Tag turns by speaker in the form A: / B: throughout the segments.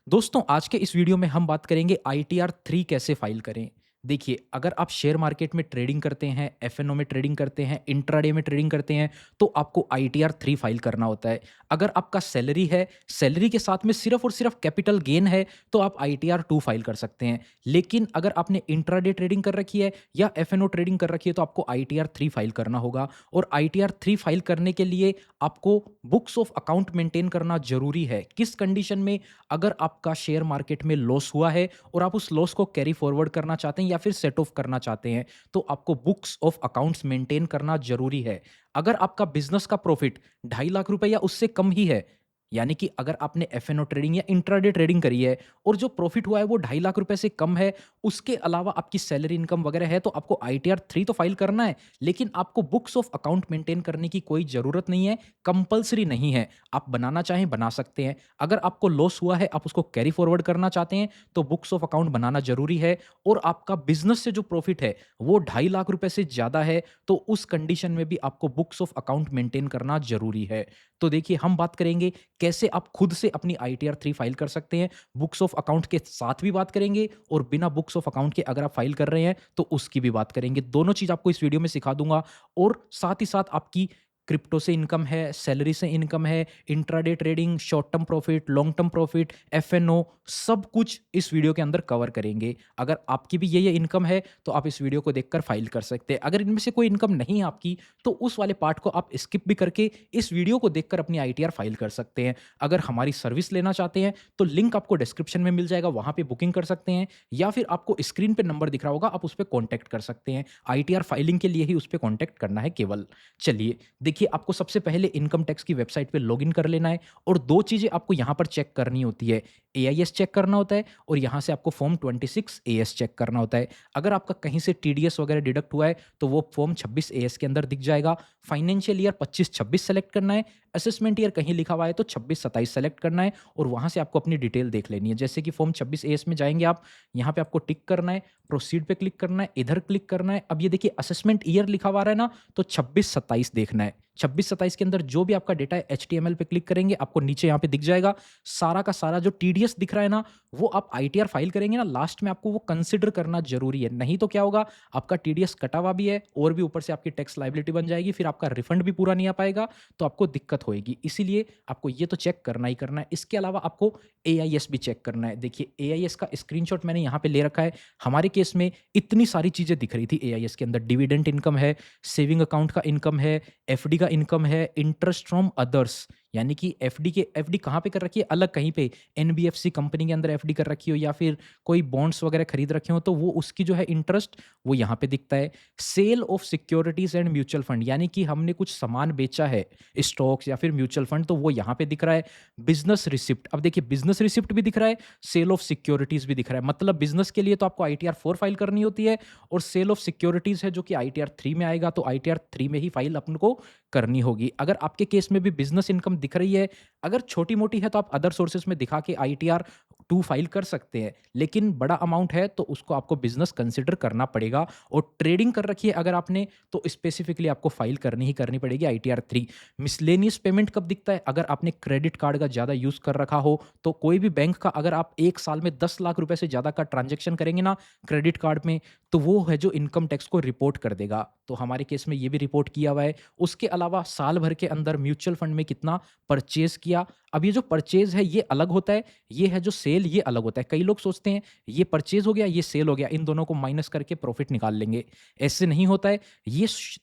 A: दोस्तों आज के इस वीडियो में हम बात करेंगे आईटीआर 3 कैसे फाइल करें। देखिए, अगर आप शेयर मार्केट में ट्रेडिंग करते हैं, एफएनओ में ट्रेडिंग करते हैं, इंट्राडे में ट्रेडिंग करते हैं, तो आपको आईटीआर 3 फाइल करना होता है। अगर आपका सैलरी है, सैलरी के साथ में सिर्फ और सिर्फ कैपिटल गेन है, तो आप आईटीआर 2 फाइल कर सकते हैं। लेकिन अगर आपने इंट्राडे ट्रेडिंग कर रखी है या एफएनओ ट्रेडिंग कर रखी है, तो आपको आईटीआर 3 फाइल करना होगा। और आईटीआर 3 फाइल करने के लिए आपको बुक्स ऑफ अकाउंट मेंटेन करना जरूरी है। किस कंडीशन में? अगर आपका शेयर मार्केट में लॉस हुआ है और आप उस लॉस को कैरी फॉरवर्ड करना चाहते हैं या फिर सेट ऑफ करना चाहते हैं, तो आपको बुक्स ऑफ अकाउंट्स मेंटेन करना जरूरी है। अगर आपका बिजनेस का प्रॉफिट 2.5 लाख रुपए या उससे कम ही है, यानी कि अगर आपने एफएनओ ट्रेडिंग या इंट्राडे ट्रेडिंग करी है और जो प्रॉफिट हुआ है वो 2.5 लाख रुपए से कम है, उसके अलावा आपकी सैलरी इनकम वगैरह है, तो आपको आईटीआर 3 तो फाइल करना है। लेकिन आपको बुक्स ऑफ अकाउंट मेंटेन करने की कोई जरूरत नहीं है, कंपलसरी नहीं है। आप बनाना चाहें बना सकते हैं। अगर आपको लॉस हुआ है, आप उसको कैरी फॉरवर्ड करना चाहते हैं, तो बुक्स ऑफ अकाउंट बनाना जरूरी है। और आपका बिजनेस से जो प्रॉफिट है वो 2.5 लाख रुपए से ज्यादा है, तो उस कंडीशन में भी आपको बुक्स ऑफ अकाउंट मेंटेन करना जरूरी है। तो देखिए, हम बात करेंगे कैसे आप खुद से अपनी आईटीआर 3 फाइल कर सकते हैं। बुक्स ऑफ अकाउंट के साथ भी बात करेंगे और बिना बुक्स ऑफ अकाउंट के अगर आप फाइल कर रहे हैं तो उसकी भी बात करेंगे। दोनों चीज आपको इस वीडियो में सिखा दूंगा। और साथ ही साथ आपकी क्रिप्टो से इनकम है, सैलरी से इनकम है, intraday trading, short term profit, long term profit, FNO, सब कुछ इस वीडियो के अंदर कवर करेंगे। अगर आपकी भी ये इनकम है तो आप इस वीडियो को देखकर फाइल कर सकते हैं। अगर इनमें से कोई इनकम नहीं है आपकी, तो उस वाले पार्ट को आप स्किप भी करके इस वीडियो को देखकर अपनी आईटीआर फाइल कर सकते हैं। अगर हमारी सर्विस लेना चाहते हैं तो लिंक आपको डिस्क्रिप्शन में मिल जाएगा, वहां पे बुकिंग कर सकते हैं। या फिर आपको स्क्रीन पे नंबर दिख रहा होगा, आप उस पर कॉन्टैक्ट कर सकते हैं। आईटीआर फाइलिंग के लिए ही उस पर कॉन्टैक्ट करना है केवल। चलिए, देखिए, आपको सबसे पहले इनकम टैक्स की वेबसाइट पे लॉगिन कर लेना है और दो चीजें आपको यहां पर चेक करनी होती है। एआईएस चेक करना होता है और यहां से आपको फॉर्म 26 एएस चेक करना होता है। अगर आपका कहीं से टीडीएस वगैरह डिडक्ट हुआ है तो वो फॉर्म 26 एएस के अंदर दिख जाएगा। फाइनेंशियल ईयर 25-26 सेलेक्ट करना है। असेसमेंट ईयर कहीं लिखा हुआ है तो 26-27 सेलेक्ट करना है और वहां से आपको अपनी डिटेल देख लेनी है। जैसे कि फॉर्म 26 एएस में जाएंगे आप, यहाँ पे आपको टिक करना है, प्रोसीड पे क्लिक करना है, इधर क्लिक करना है। अब ये देखिए, असेसमेंट ईयर लिखा हुआ है ना, तो 26-27 देखना है। 26-27 के अंदर जो भी आपका डेटा है, एचटीएमएल पे क्लिक करेंगे, आपको नीचे यहाँ पे दिख जाएगा सारा का सारा जो टीडीएस दिख रहा है ना, वो आप आईटीआर फाइल करेंगे ना, लास्ट में आपको वो कंसिडर करना जरूरी है। नहीं तो क्या होगा, आपका टीडीएस कटा हुआ भी है और भी ऊपर से आपकी टैक्स लाइबिलिटी बन जाएगी, फिर आपका रिफंड भी पूरा नहीं आ पाएगा, तो आपको दिक्कत होएगी। इसीलिए आपको ये तो चेक करना ही करना है। इसके अलावा आपको एआईएस भी चेक करना है। देखिए, एआईएस का स्क्रीनशॉट मैंने यहाँ पे ले रखा है। हमारे केस में इतनी सारी चीजें दिख रही थी एआईएस के अंदर। डिविडेंड इनकम है, सेविंग अकाउंट का इनकम है, एफडी का इनकम है, इंटरेस्ट फ्रॉम अदर्स, यानी कि एफडी कहाँ पे कर रखी है, अलग कहीं पे एनबीएफसी कंपनी के अंदर एफडी कर रखी हो या फिर कोई बॉन्ड्स वगैरह खरीद रखे हो, तो वो उसकी जो है इंटरेस्ट वो यहाँ पे दिखता है। Sale of securities and mutual fund, यानी कि हमने कुछ सामान बेचा है, स्टॉक्स या फिर म्यूचुअल फंड, तो वो यहाँ पे दिख रहा है। बिजनेस रिसिप्ट, अब देखिए, बिजनेस रिसिप्ट भी दिख रहा है, सेल ऑफ सिक्योरिटीज भी दिख रहा है। मतलब बिजनेस के लिए तो आपको आईटीआर 4 फाइल करनी होती है और सेल ऑफ सिक्योरिटीज है जो कि आईटीआर 3 में आएगा, तो आईटीआर 3 में ही फाइल अपन को करनी होगी। अगर आपके केस में भी बिजनेस इनकम दिख रही है, अगर छोटी मोटी है, तो आप अदर सोर्सेस में दिखा के आईटीआर 2 फाइल कर सकते हैं। लेकिन बड़ा अमाउंट है तो उसको आपको बिजनेस कंसिडर करना पड़ेगा। और ट्रेडिंग कर रखी है अगर आपने, तो स्पेसिफिकली आपको फाइल करनी ही करनी पड़ेगी आईटीआर 3। मिसलेनियस पेमेंट कब दिखता है? अगर आपने क्रेडिट कार्ड का ज्यादा यूज कर रखा हो, तो कोई भी बैंक का अगर आप एक साल में 10 लाख रुपए से ज्यादा का ट्रांजेक्शन करेंगे ना क्रेडिट कार्ड में, तो वो है जो इनकम टैक्स को रिपोर्ट कर देगा। तो हमारे केस में ये भी रिपोर्ट किया हुआ है। उसके अलावा साल भर के अंदर म्यूचुअल फंड में कितना परचेज किया। अब ये जो परचेज है ये अलग होता है, ये है जो सेल ये अलग होता है। कई लोग सोचते हैं ये परचेज हो गया ये सेल हो गया, इन दोनों को माइनस करके प्रॉफिट निकाल लेंगे। ऐसे नहीं होता है।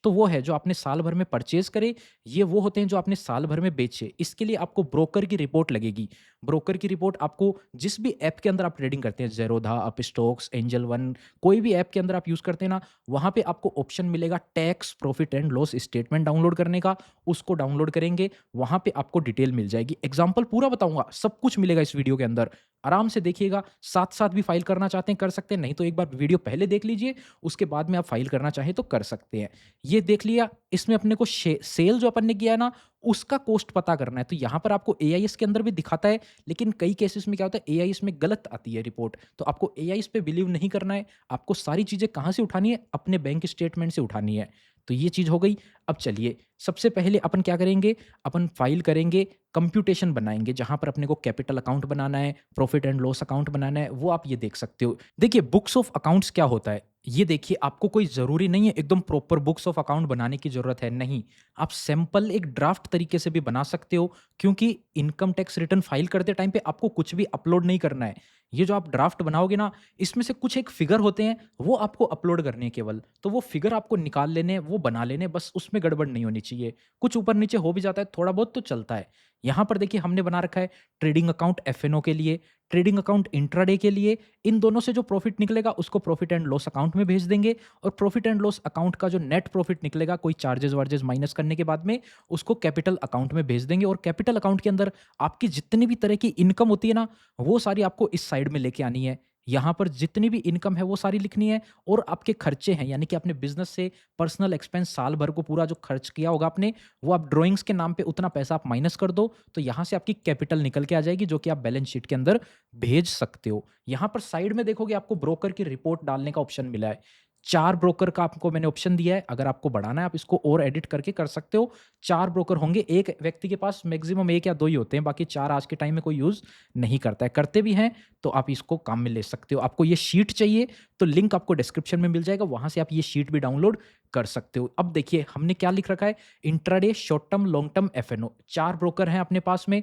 A: तो वो है जो आपने साल भर में परचेज करे, ये वो होते हैं जो आपने साल भर में बेचे। इसके लिए आपको ब्रोकर की रिपोर्ट लगेगी। ब्रोकर की रिपोर्ट आपको जिस भी ऐप के अंदर आप ट्रेडिंग करते हैं, Zerodha, up stocks, angel one, कोई भी ऐप के अंदर आप यूज करते हैं ना, वहां पे आपको ऑप्शन मिलेगा tax profit and loss statement download करने का। उसको डाउनलोड करेंगे, वहां पे आपको डिटेल मिल जाएगी। एग्जांपल पूरा बताऊंगा, सब कुछ मिलेगा इस वीडियो के अंदर। आराम से देखिएगा। साथ साथ भी फाइल करना चाहते हैं कर सकते हैं, नहीं तो एक बार वीडियो पहले देख लीजिए, उसके बाद में आप फाइल करना चाहें तो कर सकते हैं। ये देख लिया। इसमें अपने को सेल जो अपन ने किया है ना, उसका कॉस्ट पता करना है। तो यहां पर आपको एआईएस के अंदर भी दिखाता है, लेकिन कई केसेस में क्या होता है, एआईएस में गलत आती है रिपोर्ट। तो आपको एआईएस पे बिलीव नहीं करना है। आपको सारी चीजें कहां से उठानी है? अपने बैंक स्टेटमेंट से उठानी है। तो ये चीज़ हो गई। अब चलिए सबसे पहले अपन क्या करेंगे, अपन फाइल करेंगे, कंप्यूटेशन बनाएँगे, जहाँ पर अपने को कैपिटल अकाउंट बनाना है, प्रॉफिट एंड लॉस अकाउंट बनाना है, वो आप ये देख सकते हो। देखिए बुक्स ऑफ अकाउंट्स क्या होता है, ये देखिए आपको कोई ज़रूरी नहीं है एकदम प्रॉपर बुक्स ऑफ अकाउंट बनाने की ज़रूरत है, नहीं। आप सिंपल एक ड्राफ्ट तरीके से भी बना सकते हो, क्योंकि इनकम टैक्स रिटर्न फाइल करते टाइम पे आपको कुछ भी अपलोड नहीं करना है। ये जो आप ड्राफ्ट बनाओगे ना, इसमें से कुछ एक फिगर होते हैं, वो आपको अपलोड करने हैं केवल। तो वो फिगर आपको निकाल लेने हैं, वो बना लेने हैं, बस उसमें गड़बड़ नहीं होनी चाहिए। कुछ ऊपर-नीचे हो भी जाता है, थोड़ा बहुत तो चलता है। यहाँ पर देखिए हमने बना रखा है ट्रेडिंग अकाउंट एफ-एन-ओ के लिए, ट्रेडिंग अकाउंट इंट्राडे के लिए। इन दोनों से जो प्रॉफिट निकलेगा उसको प्रॉफिट एंड लॉस अकाउंट में भेज देंगे, और प्रॉफिट एंड लॉस अकाउंट का जो नेट प्रॉफिट निकलेगा कोई चार्जेस-वार्जेस माइनस करने के बाद में, उसको कैपिटल अकाउंट में भेज देंगे। और कैपिटल अकाउंट के अंदर आपकी जितनी भी तरह की इनकम होती है ना, वो सारी आपको इस साइड में लेके आनी है। यहाँ पर जितनी भी इनकम है वो सारी लिखनी है, और आपके खर्चे हैं यानी कि अपने बिज़नेस से पर्सनल एक्सपेंस साल भर को पूरा जो खर्च किया होगा आपने, वो आप ड्राइंग्स के नाम पे उतना पैसा आप माइनस कर दो, तो यहाँ से आपकी कैपिटल निकल के आ जाएगी, जो कि आप बैलेंस शीट के अंदर भेज सकते हो। यहाँ पर साइड में देखोगे आपको ब्रोकर की रिपोर्ट डालने का ऑप्शन मिला है। 4 ब्रोकर का आपको मैंने ऑप्शन दिया है, अगर आपको बढ़ाना है आप इसको और एडिट करके कर सकते हो। 4 ब्रोकर होंगे, एक व्यक्ति के पास मैक्सिमम 1 या 2 ही होते हैं, बाकी 4 आज के टाइम में कोई यूज़ नहीं करता है। करते भी हैं तो आप इसको काम में ले सकते हो। आपको ये शीट चाहिए तो लिंक आपको डिस्क्रिप्शन में मिल जाएगा, वहाँ से आप ये शीट भी डाउनलोड कर सकते हो। अब देखिए हमने क्या लिख रखा है, intraday, short term, long term, F N O, 4 broker हैं अपने पास में।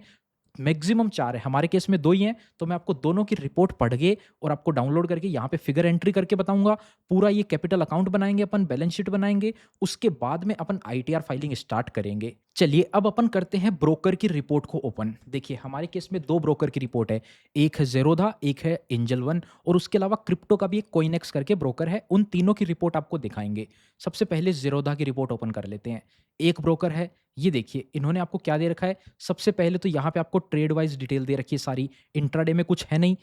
A: मैक्सिमम 4 है, हमारे केस में 2 ही हैं, तो मैं आपको दोनों की रिपोर्ट पढ़ के और आपको डाउनलोड करके यहाँ पे फिगर एंट्री करके बताऊँगा। पूरा ये कैपिटल अकाउंट बनाएँगे अपन, बैलेंस शीट बनाएँगे, उसके बाद में अपन आईटीआर फाइलिंग स्टार्ट करेंगे। चलिए अब अपन करते हैं ब्रोकर की रिपोर्ट को ओपन। देखिए हमारे केस में 2 ब्रोकर की रिपोर्ट है, एक है ज़ेरोधा, एक है एंजल वन, और उसके अलावा क्रिप्टो का भी एक कॉइनेक्स करके ब्रोकर है। उन तीनों की रिपोर्ट आपको दिखाएँगे। सबसे पहले ज़ेरोधा की रिपोर्ट ओपन कर लेते हैं। एक ब्रोकर है, ये देखिए इन्होंने आपको क्या दे रखा है, सबसे पहले तो यहाँ पे आपको ट्रेड वाइज़ डिटेल दे रखी है सारी, इंट्राडे में कुछ है नहीं,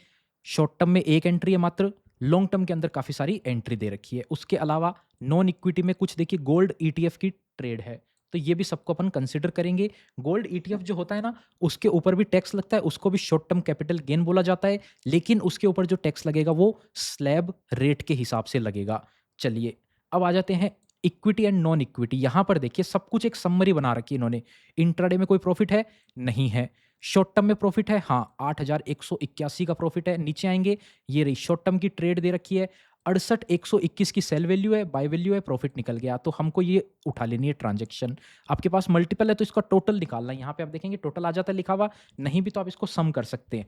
A: शॉर्ट टर्म में 1 एंट्री है मात्र, लॉन्ग टर्म के अंदर काफ़ी सारी एंट्री दे रखी है। उसके अलावा नॉन इक्विटी में कुछ देखिए गोल्ड ईटीएफ की ट्रेड है, तो ये भी सबको अपन कंसिडर करेंगे। गोल्ड ईटीएफ जो होता है ना, उसके ऊपर भी टैक्स लगता है, उसको भी शॉर्ट टर्म कैपिटल गेन बोला जाता है, लेकिन उसके ऊपर जो टैक्स लगेगा वो स्लैब रेट के हिसाब से लगेगा। चलिए, अब आ जाते हैं इक्विटी एंड नॉन इक्विटी। यहाँ पर देखिए सब कुछ एक समरी बना रखी है इन्होंने। इंट्राडे में कोई प्रॉफिट है? नहीं है। शॉर्ट टर्म में प्रॉफिट है? हाँ, 8,181 का प्रॉफिट है। नीचे आएँगे, ये रही शॉर्ट टर्म की ट्रेड दे रखी है। 68,121 की सेल वैल्यू है, बाय वैल्यू है, प्रॉफिट निकल गया। तो हमको ये उठा लेनी है ट्रांज़ैक्शन। आपके पास मल्टीपल है तो इसका टोटल निकालना है। यहाँ पे आप देखेंगे टोटल आ जाता है लिखा हुआ, नहीं भी तो आप इसको सम कर सकते हैं।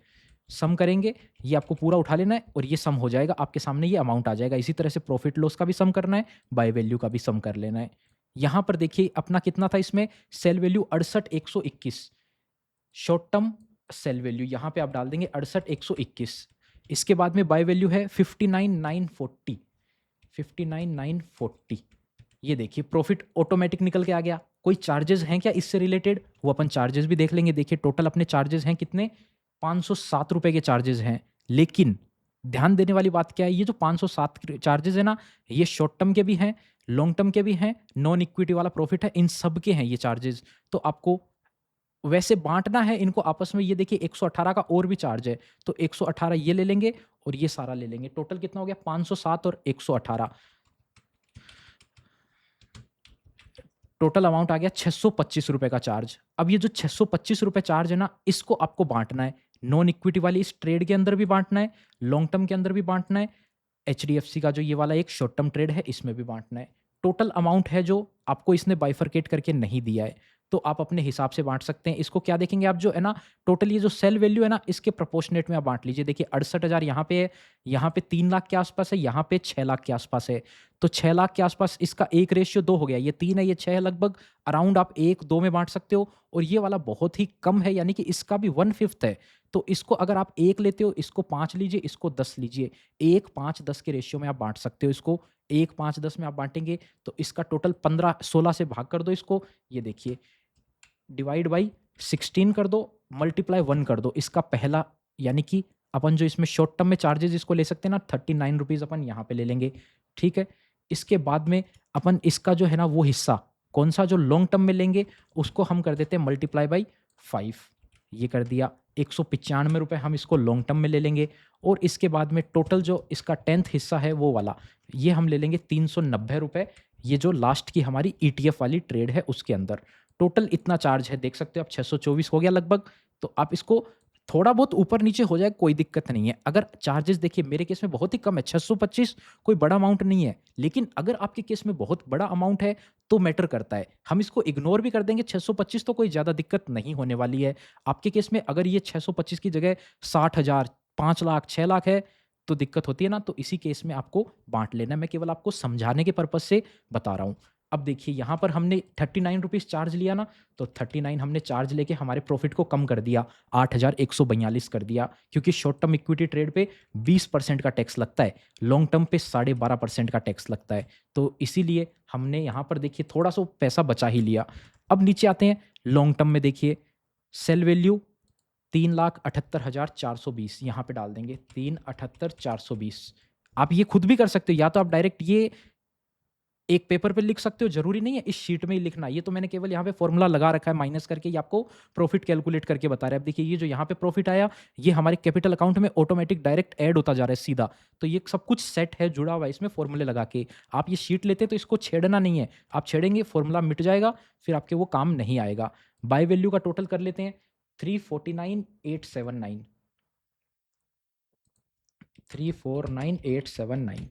A: सम करेंगे, ये आपको पूरा उठा लेना है और ये सम हो जाएगा, आपके सामने ये अमाउंट आ जाएगा। इसी तरह से प्रॉफिट लॉस का भी सम करना है, बाय वैल्यू का भी सम कर लेना है। यहाँ पर देखिए अपना कितना था इसमें, sale value 68,121, short term sale value यहाँ पे आप डाल देंगे 68,121। इसके बाद में बाय वैल्यू है 59,940, 59,940। ये देखिए प्रॉफिट ऑटोमेटिक निकल के आ गया। कोई चार्जेस हैं क्या इससे रिलेटेड, वो अपन चार्जेस भी देख लेंगे। देखिए टोटल अपने चार्जेस हैं कितने, 507 रुपए के चार्जेस हैं। लेकिन ध्यान देने वाली बात क्या है, ये जो 507 चार्जेस है ना, ये शॉर्ट टर्म के भी हैं, लॉन्ग टर्म के भी हैं, नॉन इक्विटी वाला प्रॉफिट है, इन सब के हैं ये चार्जेस। तो आपको वैसे बाँटना है इनको आपस में। ये देखिए 118 का और भी चार्ज है, तो 118 ये ले लेंगे और ये सारा ले लेंगे। टोटल कितना हो गया, 507 और 118, टोटल अमाउंट आ गया 625 रुपए का चार्ज। अब ये जो 625 रुपए चार्ज है ना, इसको आपको बाँटना है। नॉन इक्विटी वाली इस ट्रेड के अंदर भी बाँटना है, लॉन्ग टर्म के अंदर भी बाँटना है, एचडीएफसी का जो ये वाला एक शॉर्ट टर्म ट्रेड है इसमें भी बाँटना है। टोटल अमाउंट है जो आपको इसने बाइफरकेट करके नहीं दिया है, तो आप अपने हिसाब से बाँट सकते हैं। इसको क्या देखेंगे आप, जो है ना टोटल ये जो सेल वैल्यू है ना, इसके प्रोपोर्शनेट में आप बाँट लीजिए। देखिए 68,000 यहाँ पे है, यहाँ पे 3 लाख के आसपास है, यहाँ पे 6 लाख के आसपास है। तो 6 लाख के आसपास इसका 1 रेशियो 2 हो गया। ये 3 है, ये 6 है, लगभग अराउंड आप 1-2 में बाँट सकते हो। और ये वाला बहुत ही कम है, यानी कि इसका भी 1/5 है। तो इसको अगर आप 1 लेते हो, इसको 5 लीजिए, इसको 10 लीजिए। 1, 5, 10 के रेशियो में आप बाँट सकते हो इसको। 1, 5, 10 में आप बाँटेंगे तो इसका टोटल 15-16 से भाग कर दो इसको। ये देखिए डिवाइड बाई 16 कर दो, मल्टीप्लाई 1 कर दो। इसका पहला यानी कि अपन जो इसमें शॉर्ट टर्म में चार्जेज़ इसको ले सकते हैं ना, 39 रुपीज़ अपन यहाँ पे ले लेंगे, ठीक है? इसके बाद में अपन इसका जो है ना वो हिस्सा, कौन-सा जो लॉन्ग टर्म में लेंगे, उसको हम कर देते हैं मल्टीप्लाई बाई 5। ये कर दिया, 195 रुपए हम इसको लॉन्ग टर्म में ले लेंगे। और इसके बाद में टोटल जो इसका 10th हिस्सा है वो वाला, ये हम ले लेंगे 390 रुपए ये जो लास्ट की हमारी ईटीएफ वाली ट्रेड है उसके अंदर टोटल इतना चार्ज है, देख सकते हो आप 624 हो गया लगभग। तो आप इसको थोड़ा बहुत ऊपर नीचे हो जाए कोई दिक्कत नहीं है। अगर चार्जेस देखिए मेरे केस में बहुत ही कम है, 625 कोई बड़ा अमाउंट नहीं है। लेकिन अगर आपके केस में बहुत बड़ा अमाउंट है तो मैटर करता है। हम इसको इग्नोर भी कर देंगे, 625 तो कोई ज़्यादा दिक्कत नहीं होने वाली है। आपके केस में अगर ये 625 की जगह 60,000, 5 लाख, 6 लाख है तो दिक्कत होती है ना, तो इसी केस में आपको बाँट लेना है। मैं केवल आपको समझाने के पर्पज़ से बता रहा हूँ। अब देखिए यहाँ पर हमने 39 रुपीज़ चार्ज लिया ना, तो 39 हमने चार्ज लेके हमारे प्रॉफ़िट को कम कर दिया, 8,142 कर दिया, क्योंकि शॉर्ट टर्म इक्विटी ट्रेड पे 20% का टैक्स लगता है, लॉन्ग टर्म पे 12.5% का टैक्स लगता है। तो इसीलिए हमने यहाँ पर देखिए थोड़ा-सा पैसा बचा ही लिया। अब नीचे आते हैं, लॉन्ग टर्म में देखिए सेल वैल्यू 3,78,420 यहाँ पे डाल देंगे, 3,78,420। आप ये खुद भी कर सकते हो, या तो आप डायरेक्ट ये एक पेपर पे लिख सकते हो, ज़रूरी नहीं है इस शीट में ही लिखना। ये तो मैंने केवल यहाँ पे फ़ॉर्मूला लगा रखा है माइनस करके, ये आपको प्रॉफ़िट कैलकुलेट करके बता रहा है। अब देखिए ये जो यहाँ पे प्रॉफ़िट आया, ये हमारे कैपिटल अकाउंट में ऑटोमेटिक डायरेक्ट ऐड होता जा रहा है सीधा। तो ये सब कुछ सेट है, जुड़ा हुआ है इसमें फ़ॉर्मूले लगा के। आप ये शीट लेते तो इसको छेड़ना नहीं है, आप छेड़ेंगे फ़ॉर्मूला मिट जाएगा, फिर आपके वो काम नहीं आएगा। बाय वैल्यू का टोटल कर लेते हैं, 349,879, 349,879,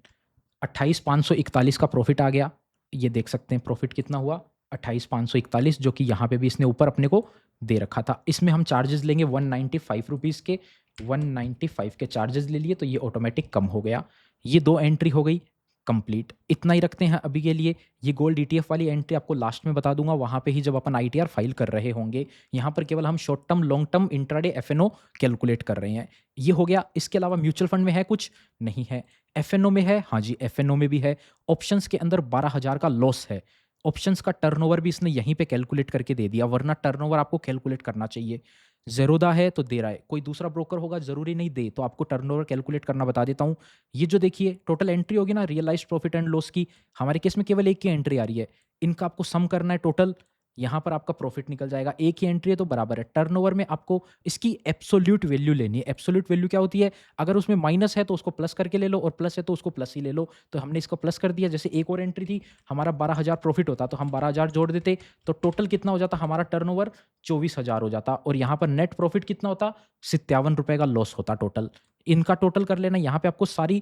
A: 28,541 का प्रॉफिट आ गया। ये देख सकते हैं प्रॉफिट कितना हुआ, 28,541, जो कि यहाँ पे भी इसने ऊपर अपने को दे रखा था। इसमें हम चार्जेस लेंगे 195 रुपीज़ के, 195 के चार्जेस ले लिए तो ये ऑटोमेटिक कम हो गया। ये 2 एंट्री हो गई कंप्लीट। इतना ही रखते हैं अभी के लिए। ये गोल्ड ईटीएफ वाली एंट्री आपको लास्ट में बता दूंगा, वहाँ पे ही जब अपन आईटीआर फाइल कर रहे होंगे। यहाँ पर केवल हम short term, long term, intraday, FNO calculate कर रहे हैं। ये हो गया। इसके अलावा म्यूचुअल फंड में है कुछ? नहीं है। एफएनओ में है? हाँ जी, एफएनओ में भी है। ऑप्शंस के अंदर 12,000 का लॉस है। ऑप्शंस का टर्नओवर भी इसने यहीं पे कैलकुलेट करके दे दिया, वरना टर्नओवर आपको कैलकुलेट करना चाहिए। ज़ेरोदा है तो दे रहा है, कोई दूसरा ब्रोकर होगा ज़रूरी नहीं दे, तो आपको टर्नओवर कैलकुलेट करना बता देता हूँ। ये जो देखिए टोटल एंट्री होगी ना रियलाइज्ड प्रॉफिट एंड लॉस की, हमारे केस में केवल एक ही एंट्री आ रही है। इनका आपको सम करना है टोटल, यहाँ पर आपका प्रॉफिट निकल जाएगा। एक ही एंट्री है तो बराबर है। टर्नओवर में आपको इसकी एब्सोल्यूट वैल्यू लेनी है। एब्सोल्यूट वैल्यू क्या होती है? अगर उसमें माइनस है तो उसको प्लस करके ले लो, और प्लस है तो उसको प्लस ही ले लो। तो हमने इसको प्लस कर दिया। जैसे एक और एंट्री थी, हमारा 12,000 प्रॉफिट होता तो हम 12,000 जोड़ देते, तो टोटल कितना हो जाता हमारा? टर्नओवर 24,000 हो जाता, और यहाँ पर नेट प्रॉफिट कितना होता? 57 रुपए का लॉस होता टोटल। इनका टोटल कर लेना, यहाँ पे आपको सारी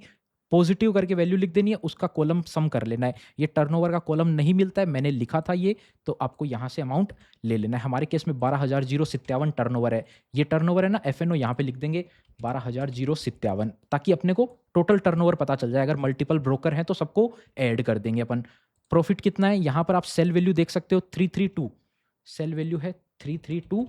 A: पॉजिटिव करके वैल्यू लिख देनी है, उसका कॉलम सम कर लेना है। ये टर्नओवर का कॉलम नहीं मिलता है, मैंने लिखा था ये, तो आपको यहाँ से अमाउंट ले लेना है। हमारे केस में 12,057 टर्नओवर है। ये टर्नओवर है ना, एफएनओ यहाँ पे लिख देंगे 12,057, ताकि अपने को टोटल टर्नओवर पता चल जाए। अगर मल्टीपल ब्रोकर हैं तो सबको ऐड कर देंगे अपन। प्रॉफिट कितना है? यहाँ पर आप सेल वैल्यू देख सकते हो, 332 सेल वैल्यू है, 332,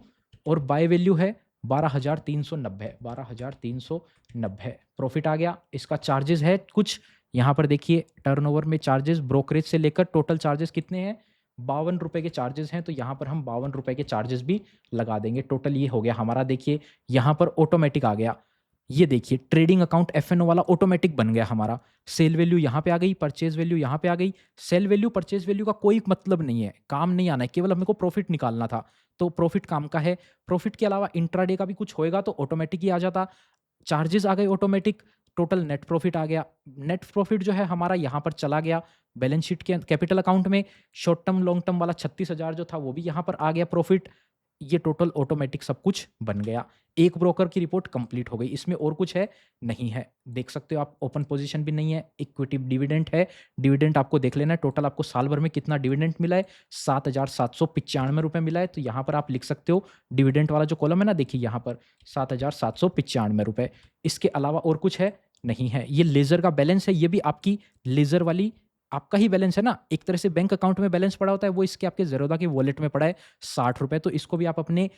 A: और बाय वैल्यू है 12,390, 12,390 प्रॉफिट आ गया। इसका चार्जेस है कुछ, यहाँ पर देखिए टर्नओवर में चार्जेस ब्रोकरेज से लेकर टोटल चार्जेस कितने हैं? 52 रुपए के चार्जेस हैं, तो यहाँ पर हम 52 रुपए के चार्जेस भी लगा देंगे। टोटल ये हो गया हमारा। देखिए यहाँ पर ऑटोमेटिक आ गया। ये देखिए ट्रेडिंग अकाउंट एफएनओ वाला ऑटोमेटिक बन गया हमारा। सेल वैल्यू यहाँ पे आ गई, परचेज वैल्यू यहाँ पे आ गई। सेल वैल्यू, परचेज वैल्यू का कोई मतलब नहीं है, काम नहीं आना है, केवल हमें को प्रॉफिट निकालना था। तो प्रॉफिट काम का है। प्रॉफिट के अलावा इंट्राडे का भी कुछ होएगा तो ऑटोमेटिक ही आ जाता। चार्जेस आ गए ऑटोमेटिक। टोटल नेट प्रॉफिट आ गया। नेट प्रॉफिट जो है हमारा यहाँ पर चला गया बैलेंस शीट के कैपिटल अकाउंट में। शॉर्ट टर्म, लॉन्ग टर्म वाला 36,000 जो था वो भी यहाँ पर आ गया प्रॉफिट। ये टोटल ऑटोमेटिक सब कुछ बन गया। एक ब्रोकर की रिपोर्ट कंप्लीट हो गई। इसमें और कुछ है? नहीं है। देख सकते हो आप, ओपन पोजीशन भी नहीं है। इक्विटी डिविडेंड है, डिविडेंड आपको देख लेना है। टोटल आपको साल भर में कितना डिविडेंड मिला है? 7,795 रुपए मिला है। तो यहाँ पर आप लिख सकते हो डिविडेंड वाला जो कॉलम है ना, देखिए यहाँ पर 7,795 रुपए। इसके अलावा और कुछ है? नहीं है। ये लेजर का बैलेंस है, ये भी आपकी लेजर वाली आपका ही बैलेंस है ना। एक तरह से बैंक अकाउंट में बैलेंस पड़ा होता है, वो इसके आपके ज़ेरोधा के वॉलेट में पड़ा है 60 रुपए। तो इसको भी आप अपने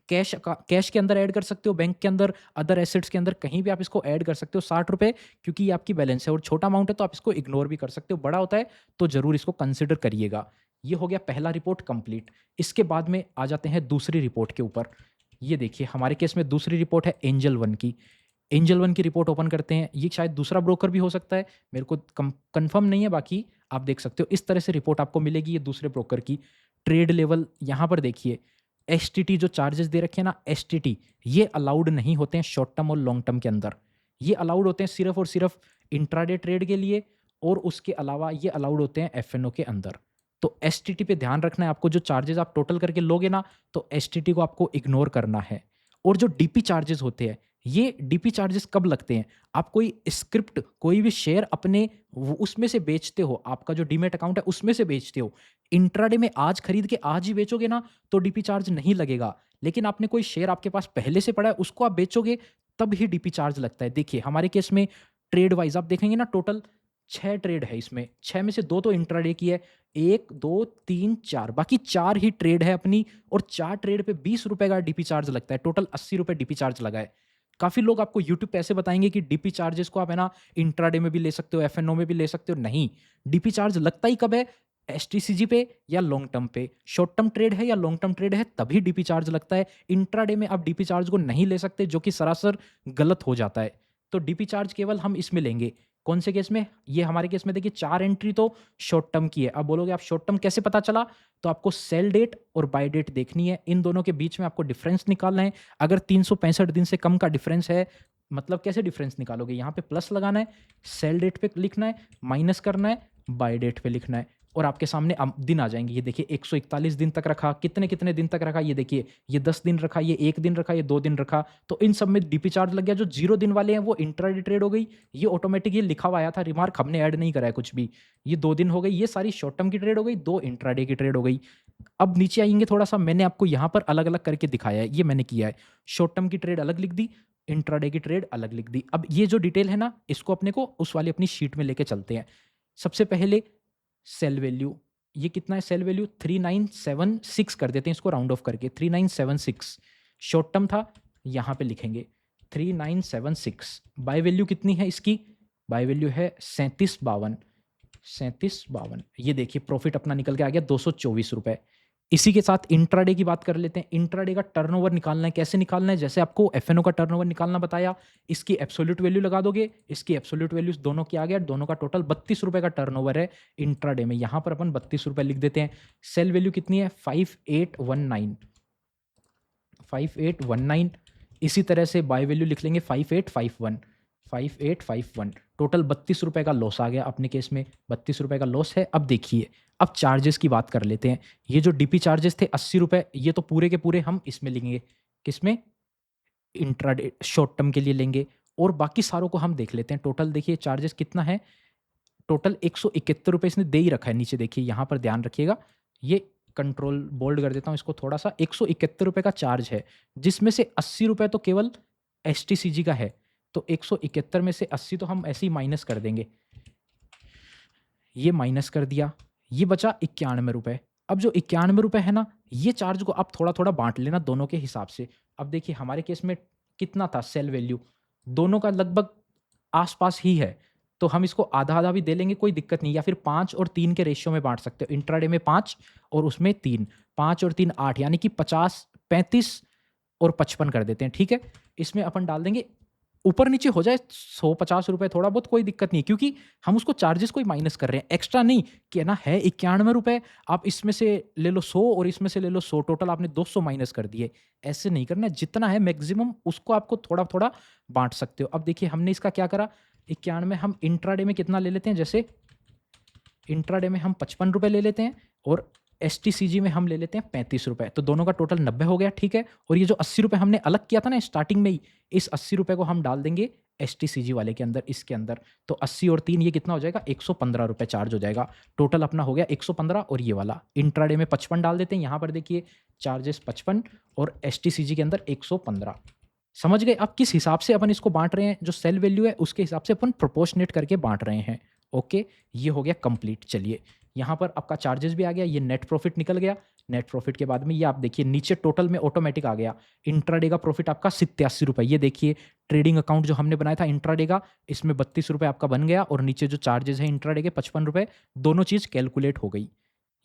A: कैश के अंदर ऐड कर सकते हो, बैंक के अंदर, अदर एसेट्स के अंदर, कहीं भी आप इसको ऐड कर सकते हो 60 रुपए, क्योंकि ये आपकी बैलेंस है। और छोटा अमाउंट है तो आप इसको इग्नोर भी कर सकते हो, बड़ा होता है तो जरूर इसको कंसिडर करिएगा। ये हो गया पहला रिपोर्ट कंप्लीट। इसके बाद में आ जाते हैं दूसरी रिपोर्ट के ऊपर। ये देखिए हमारे केस में दूसरी रिपोर्ट है एंजल वन की। एंजल वन की रिपोर्ट ओपन करते हैं। ये शायद दूसरा ब्रोकर भी हो सकता है, मेरे को कंफर्म नहीं है, बाकी आप देख सकते हो। इस तरह से रिपोर्ट आपको मिलेगी ये दूसरे ब्रोकर की। ट्रेड लेवल यहाँ पर देखिए, एसटीटी जो चार्जेस दे रखे हैं ना, एसटीटी, ये अलाउड नहीं होते हैं शॉर्ट टर्म और लॉन्ग टर्म के अंदर। ये अलाउड होते हैं सिर्फ और सिर्फ इंट्राडे ट्रेड के लिए और उसके अलावा ये अलाउड होते हैं एफ के अंदर। तो एस पे ध्यान रखना है आपको, जो चार्जेस आप टोटल करके लोगे ना, तो एस को आपको इग्नोर करना है। और जो डीपी चार्जेस होते हैं, ये डीपी चार्जेस कब लगते हैं? आप कोई स्क्रिप्ट, कोई भी शेयर अपने उसमें से बेचते हो, आपका जो डीमेट अकाउंट है उसमें से बेचते हो, इंट्राडे में आज खरीद के आज ही बेचोगे ना, तो डीपी चार्ज नहीं लगेगा। लेकिन आपने कोई शेयर आपके पास पहले से पड़ा है, उसको आप बेचोगे, तब ही डीपी चार्ज लगता है। देखिए हमारे केस में ट्रेड वाइज आप देखेंगे ना, टोटल 6 ट्रेड है इसमें, 6 में से 2 तो इंट्राडे की है, 1, 2, 3, 4, बाकी 4 ही ट्रेड है अपनी, और 4 ट्रेड पे 20 रुपए का डीपी चार्ज लगता है। टोटल 80 रुपए डीपी चार्ज लगा है। काफ़ी लोग आपको यूट्यूब पे ऐसे बताएंगे कि डीपी चार्जेस को आप है ना इंट्राडे में भी ले सकते हो, एफएनओ में भी ले सकते हो। नहीं, डीपी चार्ज लगता ही कब है? एसटीसीजी पे या लॉन्ग टर्म पे। शॉर्ट टर्म ट्रेड है या लॉन्ग टर्म ट्रेड है, तभी डीपी चार्ज लगता है। इंट्राडे में आप डीपी चार्ज को नहीं ले सकते, जो कि सरासर गलत हो जाता है। तो डीपी चार्ज केवल हम इसमें लेंगे। कौन से केस में? ये हमारे केस में देखिए 4 एंट्री तो शॉर्ट टर्म की है। अब बोलोगे आप शॉर्ट टर्म कैसे पता चला? तो आपको सेल डेट और बाय डेट देखनी है, इन दोनों के बीच में आपको डिफरेंस निकालना है। अगर 365 दिन से कम का डिफरेंस है, मतलब कैसे डिफरेंस निकालोगे? यहाँ पे प्लस लगाना है, सेल डेट पे लिखना है, माइनस करना है, बाय डेट पे लिखना है, और आपके सामने दिन आ जाएंगे। ये देखिए 141 दिन तक रखा, कितने कितने दिन तक रखा, ये देखिए ये 10 दिन रखा, ये 1 दिन रखा, ये 2 दिन रखा, तो इन सब में डीपी चार्ज लग गया। जो 0 दिन वाले हैं वो इंट्राडे ट्रेड हो गई, ये ऑटोमेटिक, ये लिखा हुआ आया था रिमार्क, हमने ऐड नहीं करा है कुछ भी। ये 2 दिन हो गई, ये सारी शॉर्ट टर्म की ट्रेड हो गई, 2 इंट्राडे की ट्रेड हो गई। अब नीचे आएंगे थोड़ा सा, मैंने आपको यहाँ पर अलग अलग करके दिखाया है, ये मैंने किया है। शॉर्ट टर्म की ट्रेड अलग लिख दी, इंट्राडे की ट्रेड अलग लिख दी। अब ये जो डिटेल है ना, इसको अपने को उस वाली अपनी शीट में लेके चलते हैं। सबसे पहले सेल वैल्यू, ये कितना है सेल वैल्यू? 3976 कर देते हैं इसको राउंड ऑफ करके, 3976। शॉर्ट टर्म था, यहाँ पे लिखेंगे 3976। बाय वैल्यू कितनी है इसकी? बाय वैल्यू है 3752, 3752। ये देखिए प्रॉफिट अपना निकल के आ गया 224 रुपए। इसी के साथ इंट्राडे की बात कर लेते हैं। इंट्राडे का टर्नओवर निकालना है, कैसे निकालना है? जैसे आपको एफएनओ का टर्नओवर निकालना बताया, इसकी एब्सोल्यूट वैल्यू लगा दोगे, इसकी एब्सोल्यूट वैल्यू दोनों की आ गया, दोनों का टोटल 32 रुपए का टर्नओवर है इंट्राडे में। यहां पर अपन 32 रुपए लिख देते हैं। सेल वैल्यू कितनी है? 5819, 5819। इसी तरह से बाय वैल्यू लिख लेंगे 5851, 5851। टोटल 32 रुपए का लॉस आ गया अपने केस में, 32 रुपए का लॉस है। अब देखिए, अब चार्जेस की बात कर लेते हैं। ये जो डीपी चार्जेस थे 80 रुपए, ये तो पूरे के पूरे हम इसमें लेंगे, किसमें? इंट्राडे शॉर्ट टर्म के लिए लेंगे, और बाकी सारों को हम देख लेते हैं। टोटल देखिए चार्जेस कितना है, टोटल 171 रुपए इसने दे ही रखा है। नीचे देखिए, यहाँ पर ध्यान रखिएगा, ये कंट्रोल बोल्ड कर देता हूँ इसको थोड़ा सा, 171 रुपए का चार्ज है, जिसमें से 80 रुपए तो केवल एस का है। तो 171 में से 80 तो हम ऐसे ही माइनस कर देंगे, ये माइनस कर दिया, ये बचा 91 रुपए। अब जो 91 रुपए है ना, ये चार्ज को आप थोड़ा थोड़ा बांट लेना दोनों के हिसाब से। अब देखिए हमारे केस में कितना था सेल वैल्यू, दोनों का लगभग आसपास ही है, तो हम इसको आधा आधा भी दे लेंगे, कोई दिक्कत नहीं, या फिर 5 और 3 के रेशियो में बांट सकते हो। इंट्राडे में 5 और उसमें 3, 5 और 3 8, यानी कि 50, 35 और 55 कर देते हैं। ठीक है, इसमें अपन डाल देंगे, ऊपर नीचे हो जाए 150 रुपए, थोड़ा बहुत कोई दिक्कत नहीं, क्योंकि हम उसको चार्जेस कोई माइनस कर रहे हैं, एक्स्ट्रा नहीं कि ना है 91 रुपए, आप इसमें से ले लो 100 और इसमें से ले लो 100, टोटल आपने 200 माइनस कर दिए। ऐसे नहीं करना, जितना है मैक्सिमम उसको आपको थोड़ा थोड़ा बांट सकते हो। अब देखिए हमने इसका क्या करा, 91 में हम इंट्राडे में कितना ले लेते हैं, जैसे इंट्राडे में हम 55 रुपए ले लेते हैं, और एसटीसीजी में हम ले लेते हैं 35 रुपए, तो दोनों का टोटल 90 हो गया। ठीक है, और ये जो 80 रुपए हमने अलग किया था ना स्टार्टिंग में ही, इस 80 रुपए को हम डाल देंगे एसटीसीजी वाले के अंदर, इसके अंदर। तो 80 और 3 ये कितना हो जाएगा, 115 रुपए चार्ज हो जाएगा। टोटल अपना हो गया 115, और ये वाला इंट्राडे में 55 डाल देते हैं, यहाँ पर देखिए चार्जेस 55 और एसटीसीजी के अंदर 115। समझ गए? अब किस हिसाब से अपन इसको बांट रहे हैं, जो सेल वैल्यू है उसके हिसाब से अपन प्रोपोर्शनेट करके बांट रहे हैं। ओके, ये हो गया कंप्लीट। चलिए, यहाँ पर आपका चार्जेस भी आ गया, ये नेट प्रॉफिट निकल गया। नेट प्रॉफिट के बाद में ये आप देखिए नीचे टोटल में ऑटोमेटिक आ गया, इंट्राडे का प्रॉफिट आपका 87 रुपये। ये देखिए ट्रेडिंग अकाउंट जो हमने बनाया था इंट्राडे का, इसमें 32 रुपये आपका बन गया, और नीचे जो चार्जेस है इंट्राडे के 55 रुपये, दोनों चीज़ कैलकुलेट हो गई।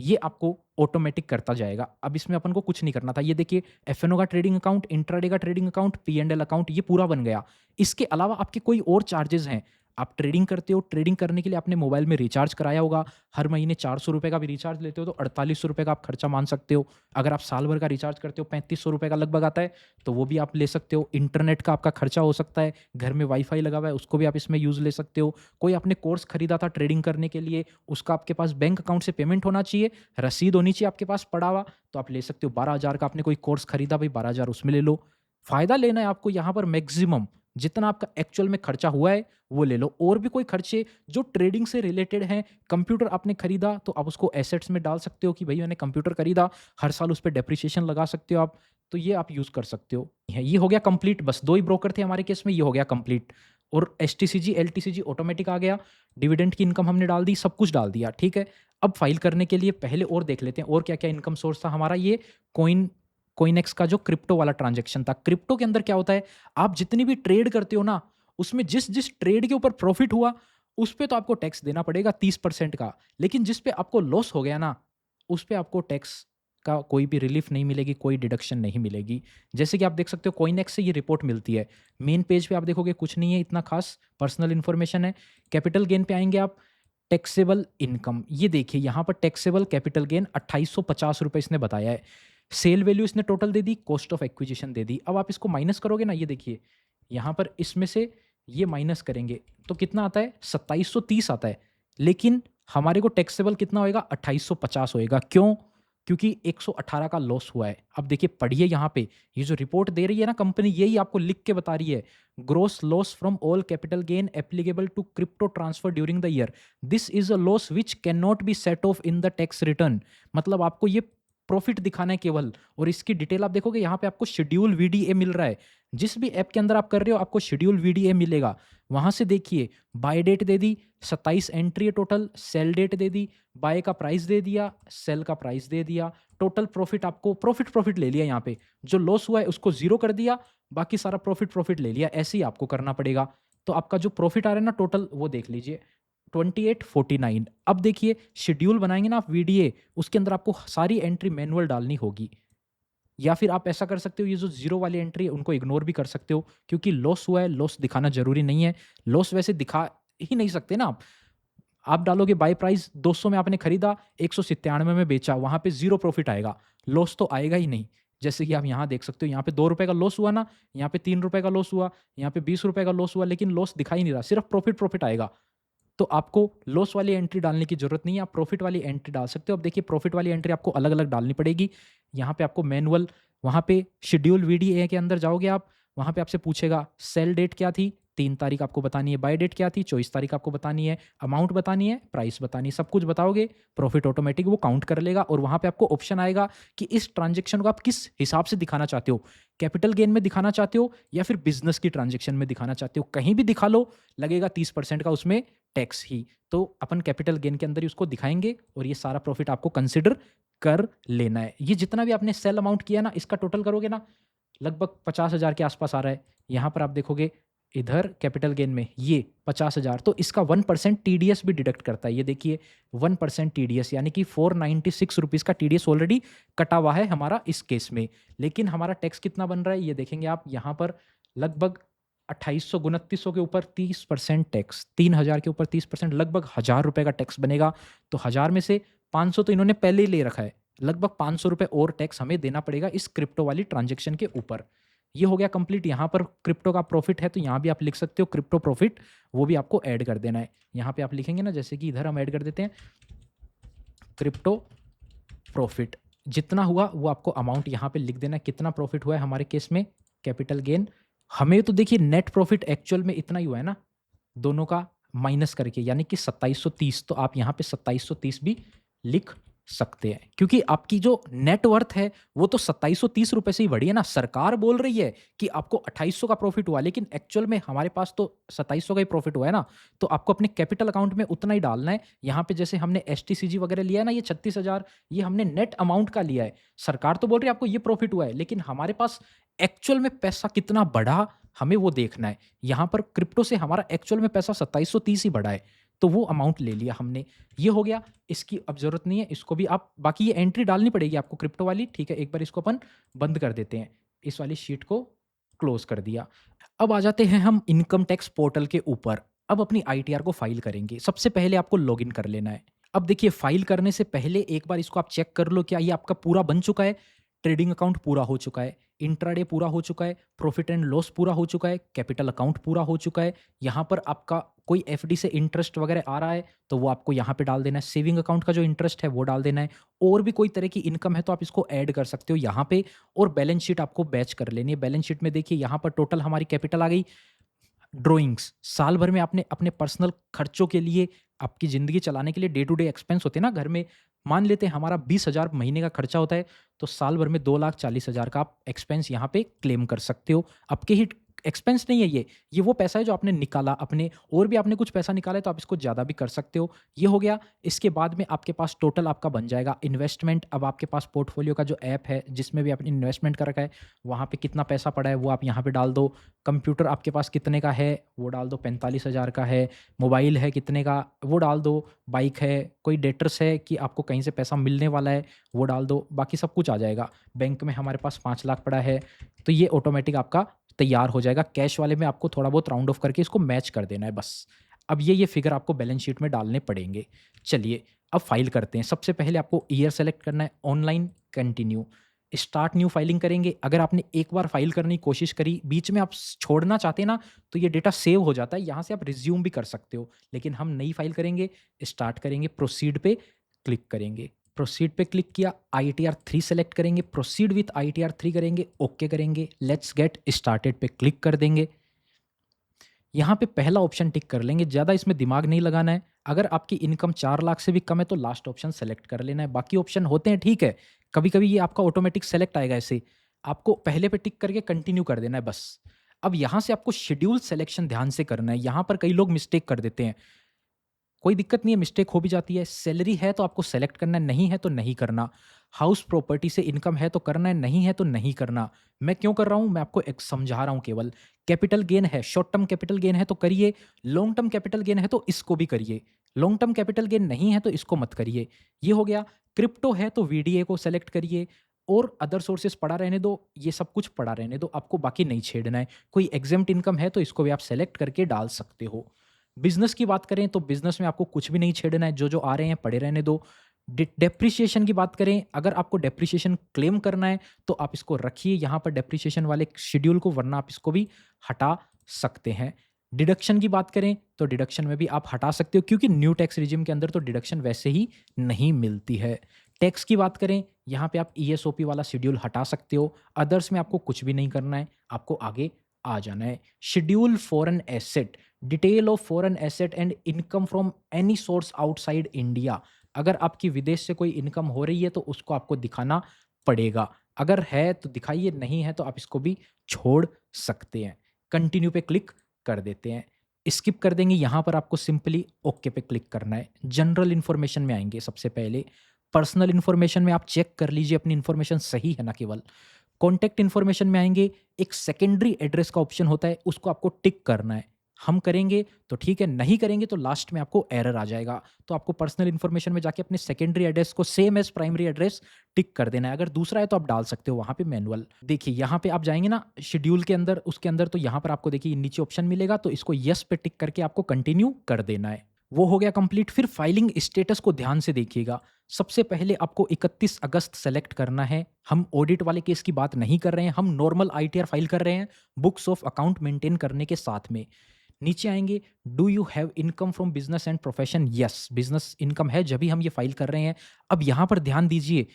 A: ये आपको ऑटोमेटिक करता जाएगा। अब इसमें अपन को कुछ नहीं करना था। ये देखिए एफएनओ का ट्रेडिंग अकाउंट, इंट्राडे का trading account, P and L account, ये पूरा बन गया। इसके अलावा आपके कोई और चार्जेस हैं, आप ट्रेडिंग करते हो, ट्रेडिंग करने के लिए आपने मोबाइल में रिचार्ज कराया होगा, हर महीने 400 रुपए का भी रिचार्ज लेते हो तो 4800 रुपए का आप खर्चा मान सकते हो। अगर आप साल भर का रिचार्ज करते हो 3500 रुपए का लगभग आता है, तो वो भी आप ले सकते हो। इंटरनेट का आपका खर्चा हो सकता है, घर में वाईफाई लगा हुआ है उसको भी आप इसमें यूज़ ले सकते हो। कोई आपने कोर्स खरीदा था ट्रेडिंग करने के लिए, उसका आपके पास बैंक अकाउंट से पेमेंट होना चाहिए, रसीद होनी चाहिए आपके पास पड़ा हुआ, तो आप ले सकते हो। 12,000 का आपने कोई कोर्स खरीदा, भाई 12,000 उसमें ले लो। फ़ायदा लेना है आपको यहाँ पर मैक्सिमम, जितना आपका एक्चुअल में खर्चा हुआ है वो ले लो। और भी कोई खर्चे जो ट्रेडिंग से रिलेटेड हैं, कंप्यूटर आपने खरीदा तो आप उसको एसेट्स में डाल सकते हो कि भाई मैंने कंप्यूटर खरीदा, हर साल उस पे डेप्रिसिएशन लगा सकते हो आप, तो ये आप यूज़ कर सकते हो। ये हो गया कंप्लीट, बस 2 ही ब्रोकर थे हमारे केस में, ये हो गया कंप्लीट। और एसटीसीजी, एलटीसीजी ऑटोमेटिक आ गया, डिविडेंड की इनकम हमने डाल दी, सब कुछ डाल दिया, ठीक है। अब फाइल करने के लिए पहले और देख लेते हैं और क्या-क्या इनकम सोर्स था हमारा। ये कॉइनएक्स का जो क्रिप्टो वाला ट्रांज़ैक्शन था। क्रिप्टो के अंदर क्या होता है, आप जितनी भी ट्रेड करते हो ना, उसमें जिस-जिस ट्रेड के ऊपर प्रॉफ़िट हुआ, उस पे तो आपको टैक्स देना पड़ेगा 30% का। लेकिन जिस पे आपको लॉस हो गया ना, उस पे आपको टैक्स का कोई भी रिलीफ़ नहीं मिलेगी, कोई डिडक्शन नहीं मिलेगी। जैसे कि आप देख सकते हो कॉइनएक्स से ये रिपोर्ट मिलती है। मेन पेज पे आप देखोगे कुछ नहीं है इतना ख़ास, पर्सनल इन्फॉर्मेशन है। कैपिटल गेन पे आएँगे आप, टैक्सेबल इनकम, ये देखिए यहाँ पर टैक्सेबल कैपिटल गेन ₹2850 इसने बताया है। सेल वैल्यू इसने टोटल दे दी, कॉस्ट ऑफ एक्विजिशन दे दी। अब आप इसको माइनस करोगे ना, ये देखिए यहाँ पर इसमें से ये माइनस करेंगे तो कितना आता है, 2730 आता है। लेकिन हमारे को टैक्सेबल कितना होएगा, 2850 होएगा। क्यों? क्योंकि 118 का लॉस हुआ है। अब देखिए पढ़िए यहाँ पे, ये जो रिपोर्ट दे रही है ना कंपनी, यही आपको लिख के बता रही है, gross loss from all capital gain applicable to crypto transfer during the year, this is a loss which can not be set off in the tax return. मतलब आपको ये प्रॉफिट दिखाना है केवल, और इसकी डिटेल आप देखोगे यहाँ पे आपको शेड्यूल वीडीए मिल रहा है। जिस भी ऐप के अंदर आप कर रहे हो आपको शेड्यूल वीडीए मिलेगा। वहां से देखिए, बाय डेट दे दी, 27 एंट्री है टोटल, सेल डेट दे दी, बाय का प्राइस दे दिया, सेल का प्राइस दे दिया, टोटल प्रॉफिट आपको प्रॉफिट ले लिया। यहाँ पे जो लॉस हुआ है उसको जीरो कर दिया, बाकी सारा प्रॉफिट ले लिया। ऐसे ही आपको करना पड़ेगा। तो आपका जो प्रॉफिट आ रहा है ना टोटल, वो देख लीजिए 2849। अब देखिए शेड्यूल बनाएंगे ना आप वीडीए, उसके अंदर आपको सारी एंट्री मैनुअल डालनी होगी। या फिर आप ऐसा कर सकते हो, ये जो जीरो वाली एंट्री है उनको इग्नोर भी कर सकते हो, क्योंकि लॉस हुआ है, लॉस दिखाना जरूरी नहीं है। लॉस वैसे दिखा ही नहीं सकते ना आप डालोगे बाय प्राइस 200 में आपने खरीदा, 197 में बेचा, वहां पे जीरो प्रॉफिट आएगा, लॉस तो आएगा ही नहीं। जैसे कि आप यहाँ देख सकते हो, यहाँ पे 2 रुपए का लॉस हुआ ना, यहाँ पे 3 रुपए का लॉस हुआ, यहाँ पे 20 रुपए का लॉस हुआ, लेकिन लॉस दिखा ही नहीं रहा, सिर्फ प्रॉफिट आएगा। तो आपको लॉस वाली एंट्री डालने की जरूरत नहीं है, आप प्रॉफिट वाली एंट्री डाल सकते हो। अब देखिए प्रॉफिट वाली एंट्री आपको अलग अलग डालनी पड़ेगी। यहाँ पे आपको मैनुअल, वहाँ पे शेड्यूल वीडीए के अंदर जाओगे आप, वहाँ पे आपसे पूछेगा सेल डेट क्या थी, 3 तारीख आपको बतानी है, बाय डेट क्या थी, 24 तारीख आपको बतानी है, अमाउंट बतानी है, प्राइस बतानी है, सब कुछ बताओगे, प्रॉफिट ऑटोमेटिक वो काउंट कर लेगा। और वहाँ पे आपको ऑप्शन आएगा कि इस ट्रांजेक्शन को आप किस हिसाब से दिखाना चाहते हो, कैपिटल गेन में दिखाना चाहते हो या फिर बिजनेस की ट्रांजेक्शन में दिखाना चाहते हो। कहीं भी दिखा लो, लगेगा 30% का उसमें टैक्स ही। तो अपन कैपिटल गेन के अंदर ही उसको दिखाएंगे और ये सारा प्रॉफिट आपको कंसिडर कर लेना है। ये जितना भी आपने सेल अमाउंट किया ना, इसका टोटल करोगे ना, लगभग 50,000 के आसपास आ रहा है। यहाँ पर आप देखोगे इधर कैपिटल गेन में ये 50,000, तो इसका 1% टीडीएस भी डिडक्ट करता है। ये देखिए 1% टीडीएस, यानी कि 496 रुपीज़ का टीडीएस ऑलरेडी कटा हुआ है हमारा इस केस में। लेकिन हमारा टैक्स कितना बन रहा है ये देखेंगे आप, यहाँ पर लगभग 2800 2900 के ऊपर 30% टैक्स, 3000 के ऊपर 30%, लगभग 1000 रुपये का टैक्स बनेगा। तो 1000 में से 500 तो इन्होंने पहले ही ले रखा है, लगभग 500 रुपये और टैक्स हमें देना पड़ेगा इस क्रिप्टो वाली ट्रांजेक्शन के ऊपर। ये हो गया कंप्लीट। यहाँ पर क्रिप्टो का प्रॉफिट है तो यहाँ भी आप लिख सकते हो क्रिप्टो प्रॉफिट, वो भी आपको ऐड कर देना है। यहाँ पे आप लिखेंगे ना, जैसे कि इधर हम ऐड कर देते हैं क्रिप्टो प्रॉफिट, जितना हुआ वो आपको अमाउंट यहाँ पे लिख देना है, कितना प्रॉफिट हुआ है हमारे केस में कैपिटल गेन। हमें तो देखिए नेट प्रॉफिट एक्चुअल में इतना ही हुआ है ना, दोनों का माइनस करके, यानी कि 2730। तो आप यहाँ पे 2730 भी लिख सकते हैं, क्योंकि आपकी जो नेटवर्थ है वो तो 2730 रुपए से ही बढ़ी है ना। सरकार बोल रही है कि आपको 2800 का प्रॉफिट हुआ, लेकिन एक्चुअल में हमारे पास तो 2700 का ही प्रॉफिट हुआ है ना। तो आपको अपने कैपिटल अकाउंट में उतना ही डालना है। यहाँ पे जैसे हमने एसटीसीजी वगैरह लिया है ना, ये 36,000, ये हमने नेट अमाउंट का लिया है। सरकार तो बोल रही है आपको ये प्रॉफिट हुआ है, लेकिन हमारे पास एक्चुअल में पैसा कितना बढ़ा, हमें वो देखना है। यहाँ पर क्रिप्टो से हमारा एक्चुअल में पैसा 2730 ही बढ़ा है, तो वो अमाउंट ले लिया हमने। ये हो गया, इसकी अब जरूरत नहीं है, इसको भी आप, बाकी ये एंट्री डालनी पड़ेगी आपको क्रिप्टो वाली, ठीक है। एक बार इसको अपन बंद कर देते हैं, इस वाली शीट को क्लोज कर दिया। अब आ जाते हैं हम इनकम टैक्स पोर्टल के ऊपर। अब अपनी आईटीआर को फाइल करेंगे। सबसे पहले आपको लॉगिन कर लेना है। अब देखिए फाइल करने से पहले एक बार इसको आप चेक कर लो, क्या ये आपका पूरा बन चुका है? ट्रेडिंग अकाउंट पूरा हो चुका है, इंट्राडे पूरा हो चुका है, प्रॉफिट एंड लॉस पूरा हो चुका है, कैपिटल अकाउंट पूरा हो चुका है। यहाँ पर आपका कोई एफडी से इंटरेस्ट वगैरह आ रहा है तो वो आपको यहाँ पे डाल देना है। सेविंग अकाउंट का जो इंटरेस्ट है वो डाल देना है। और भी कोई तरह की इनकम है तो आप इसको ऐड कर सकते हो यहाँ पे। और बैलेंस शीट आपको बैच कर लेनी है। बैलेंस शीट में देखिए यहाँ पर टोटल हमारी कैपिटल आ गई। ड्राइंग्स, साल भर में आपने अपने पर्सनल खर्चों के लिए, आपकी ज़िंदगी चलाने के लिए डे टू डे एक्सपेंस होते हैं ना घर में, मान लेते हैं हमारा 20,000 महीने का खर्चा होता है, तो साल भर में 2,40,000 का आप एक्सपेंस यहाँ पे क्लेम कर सकते हो। आपके ही एक्सपेंस नहीं है ये वो पैसा है जो आपने निकाला अपने, और भी आपने कुछ पैसा निकाला है तो आप इसको ज़्यादा भी कर सकते हो। ये हो गया। इसके बाद में आपके पास टोटल आपका बन जाएगा इन्वेस्टमेंट। अब आपके पास पोर्टफोलियो का जो ऐप है जिसमें भी आपने इन्वेस्टमेंट कर रखा है, वहाँ पे कितना पैसा पड़ा है वो आप यहाँ पे डाल दो। कंप्यूटर आपके पास कितने का है वो डाल दो, 45,000 का है। मोबाइल है कितने का वो डाल दो। बाइक है, कोई डेटर्स है कि आपको कहीं से पैसा मिलने वाला है वो डाल दो। बाकी सब कुछ आ जाएगा। बैंक में हमारे पास 5 लाख पड़ा है तो ये ऑटोमेटिक आपका तैयार हो जाएगा। कैश वाले में आपको थोड़ा बहुत राउंड ऑफ करके इसको मैच कर देना है बस। अब ये फिगर आपको बैलेंस शीट में डालने पड़ेंगे। चलिए अब फाइल करते हैं। सबसे पहले आपको ईयर सेलेक्ट करना है, online, continue, start new filing करेंगे। अगर आपने एक बार फाइल करने की कोशिश करी, बीच में आप छोड़ना चाहते हैं ना, तो ये डेटा सेव हो जाता है, यहाँ से आप रिज्यूम भी कर सकते हो। लेकिन हम नई फाइल करेंगे, स्टार्ट करेंगे, प्रोसीड पे क्लिक करेंगे। प्रोसीड पे क्लिक किया, आईटीआर 3 सेलेक्ट करेंगे, प्रोसीड विथ आईटीआर 3 करेंगे, ओके करेंगे, लेट्स गेट स्टार्टेड पे क्लिक कर देंगे। यहाँ पे पहला ऑप्शन टिक कर लेंगे, ज़्यादा इसमें दिमाग नहीं लगाना है। अगर आपकी इनकम 4 लाख से भी कम है तो लास्ट ऑप्शन सेलेक्ट कर लेना है। बाकी ऑप्शन होते हैं ठीक है, कभी-कभी ये आपका ऑटोमेटिक सेलेक्ट आएगा ऐसे। आपको पहले पे टिक करके कंटिन्यू कर देना है बस। अब यहाँ से आपको शेड्यूल सिलेक्शन ध्यान से करना है। यहाँ पर कई लोग मिस्टेक कर देते हैं। कोई दिक्कत नहीं है, मिस्टेक हो भी जाती है। सैलरी है तो आपको सेलेक्ट करना है, नहीं है तो नहीं करना। हाउस प्रॉपर्टी से इनकम है तो करना है, नहीं है तो नहीं करना। मैं क्यों कर रहा हूँ, मैं आपको एक समझा रहा हूँ केवल। कैपिटल गेन है, शॉर्ट टर्म कैपिटल गेन है तो करिए, लॉन्ग टर्म कैपिटल गेन है तो इसको भी करिए। लॉन्ग टर्म कैपिटल गेन नहीं है तो इसको मत करिए। ये हो गया। क्रिप्टो है तो वीडीए को सेलेक्ट करिए, और अदर सोर्सेस पड़ा रहने दो, ये सब कुछ पड़ा रहने दो, आपको बाकी नहीं छेड़ना है। कोई एग्जेम्प्ट इनकम है तो इसको भी आप सेलेक्ट करके डाल सकते हो। बिज़नेस की बात करें तो बिज़नेस में आपको कुछ भी नहीं छेड़ना है, जो-जो आ रहे हैं पड़े रहने दो। डेप्रिसिएशन की बात करें, अगर आपको डेप्रिसिएशन क्लेम करना है तो आप इसको रखिए यहाँ पर डेप्रिसिएशन वाले शेड्यूल को, वरना आप इसको भी हटा सकते हैं। डिडक्शन की बात करें तो डिडक्शन में भी आप हटा सकते हो, क्योंकि न्यू टैक्स रिजिम के अंदर तो डिडक्शन वैसे ही नहीं मिलती है। टैक्स की बात करें, यहाँ पे आप ईएसओपी वाला शेड्यूल हटा सकते हो। अदर्स में आपको कुछ भी नहीं करना है, आपको आगे आ जाना है। Schedule foreign asset, detail of foreign asset and income from any source outside India. अगर आपकी विदेश से कोई इनकम हो रही है तो उसको आपको दिखाना पड़ेगा। अगर है तो दिखाइए, नहीं है तो आप इसको भी छोड़ सकते हैं। कंटिन्यू पे क्लिक कर देते हैं। स्किप कर देंगे, यहाँ पर आपको सिंपली ओके पे क्लिक करना है। जनरल इन्फॉर्मेशन में आएंगे सबसे पहले। पर्सनल इन्फॉर्मेशन में आप चेक कर लीजिए अपनी इन्फॉर्मेशन सही है ना केवल। कॉन्टैक्ट इन्फॉर्मेशन में आएंगे, एक सेकेंडरी एड्रेस का ऑप्शन होता है, उसको आपको टिक करना है। हम करेंगे तो ठीक है, नहीं करेंगे तो लास्ट में आपको एरर आ जाएगा। तो आपको पर्सनल इन्फॉर्मेशन में जाके अपने सेकेंडरी एड्रेस को सेम एज प्राइमरी एड्रेस टिक कर देना है। अगर दूसरा है तो आप डाल सकते हो वहाँ पे मैनुअल। देखिए यहाँ पे आप जाएंगे ना शेड्यूल के अंदर, उसके अंदर तो यहाँ पर आपको देखिए नीचे ऑप्शन मिलेगा, तो इसको यस पे टिक करके आपको कंटिन्यू कर देना है। वो हो गया कंप्लीट। फिर फाइलिंग स्टेटस को ध्यान से देखिएगा। सबसे पहले आपको 31 अगस्त सेलेक्ट करना है। हम ऑडिट वाले केस की बात नहीं कर रहे हैं, हम नॉर्मल आईटीआर फाइल कर रहे हैं बुक्स ऑफ अकाउंट मेंटेन करने के साथ में। नीचे आएंगे, do you have income from business and profession. Yes, business income है जब भी हम ये फाइल कर रहे हैं। अब यहाँ पर ध्यान दीजिए,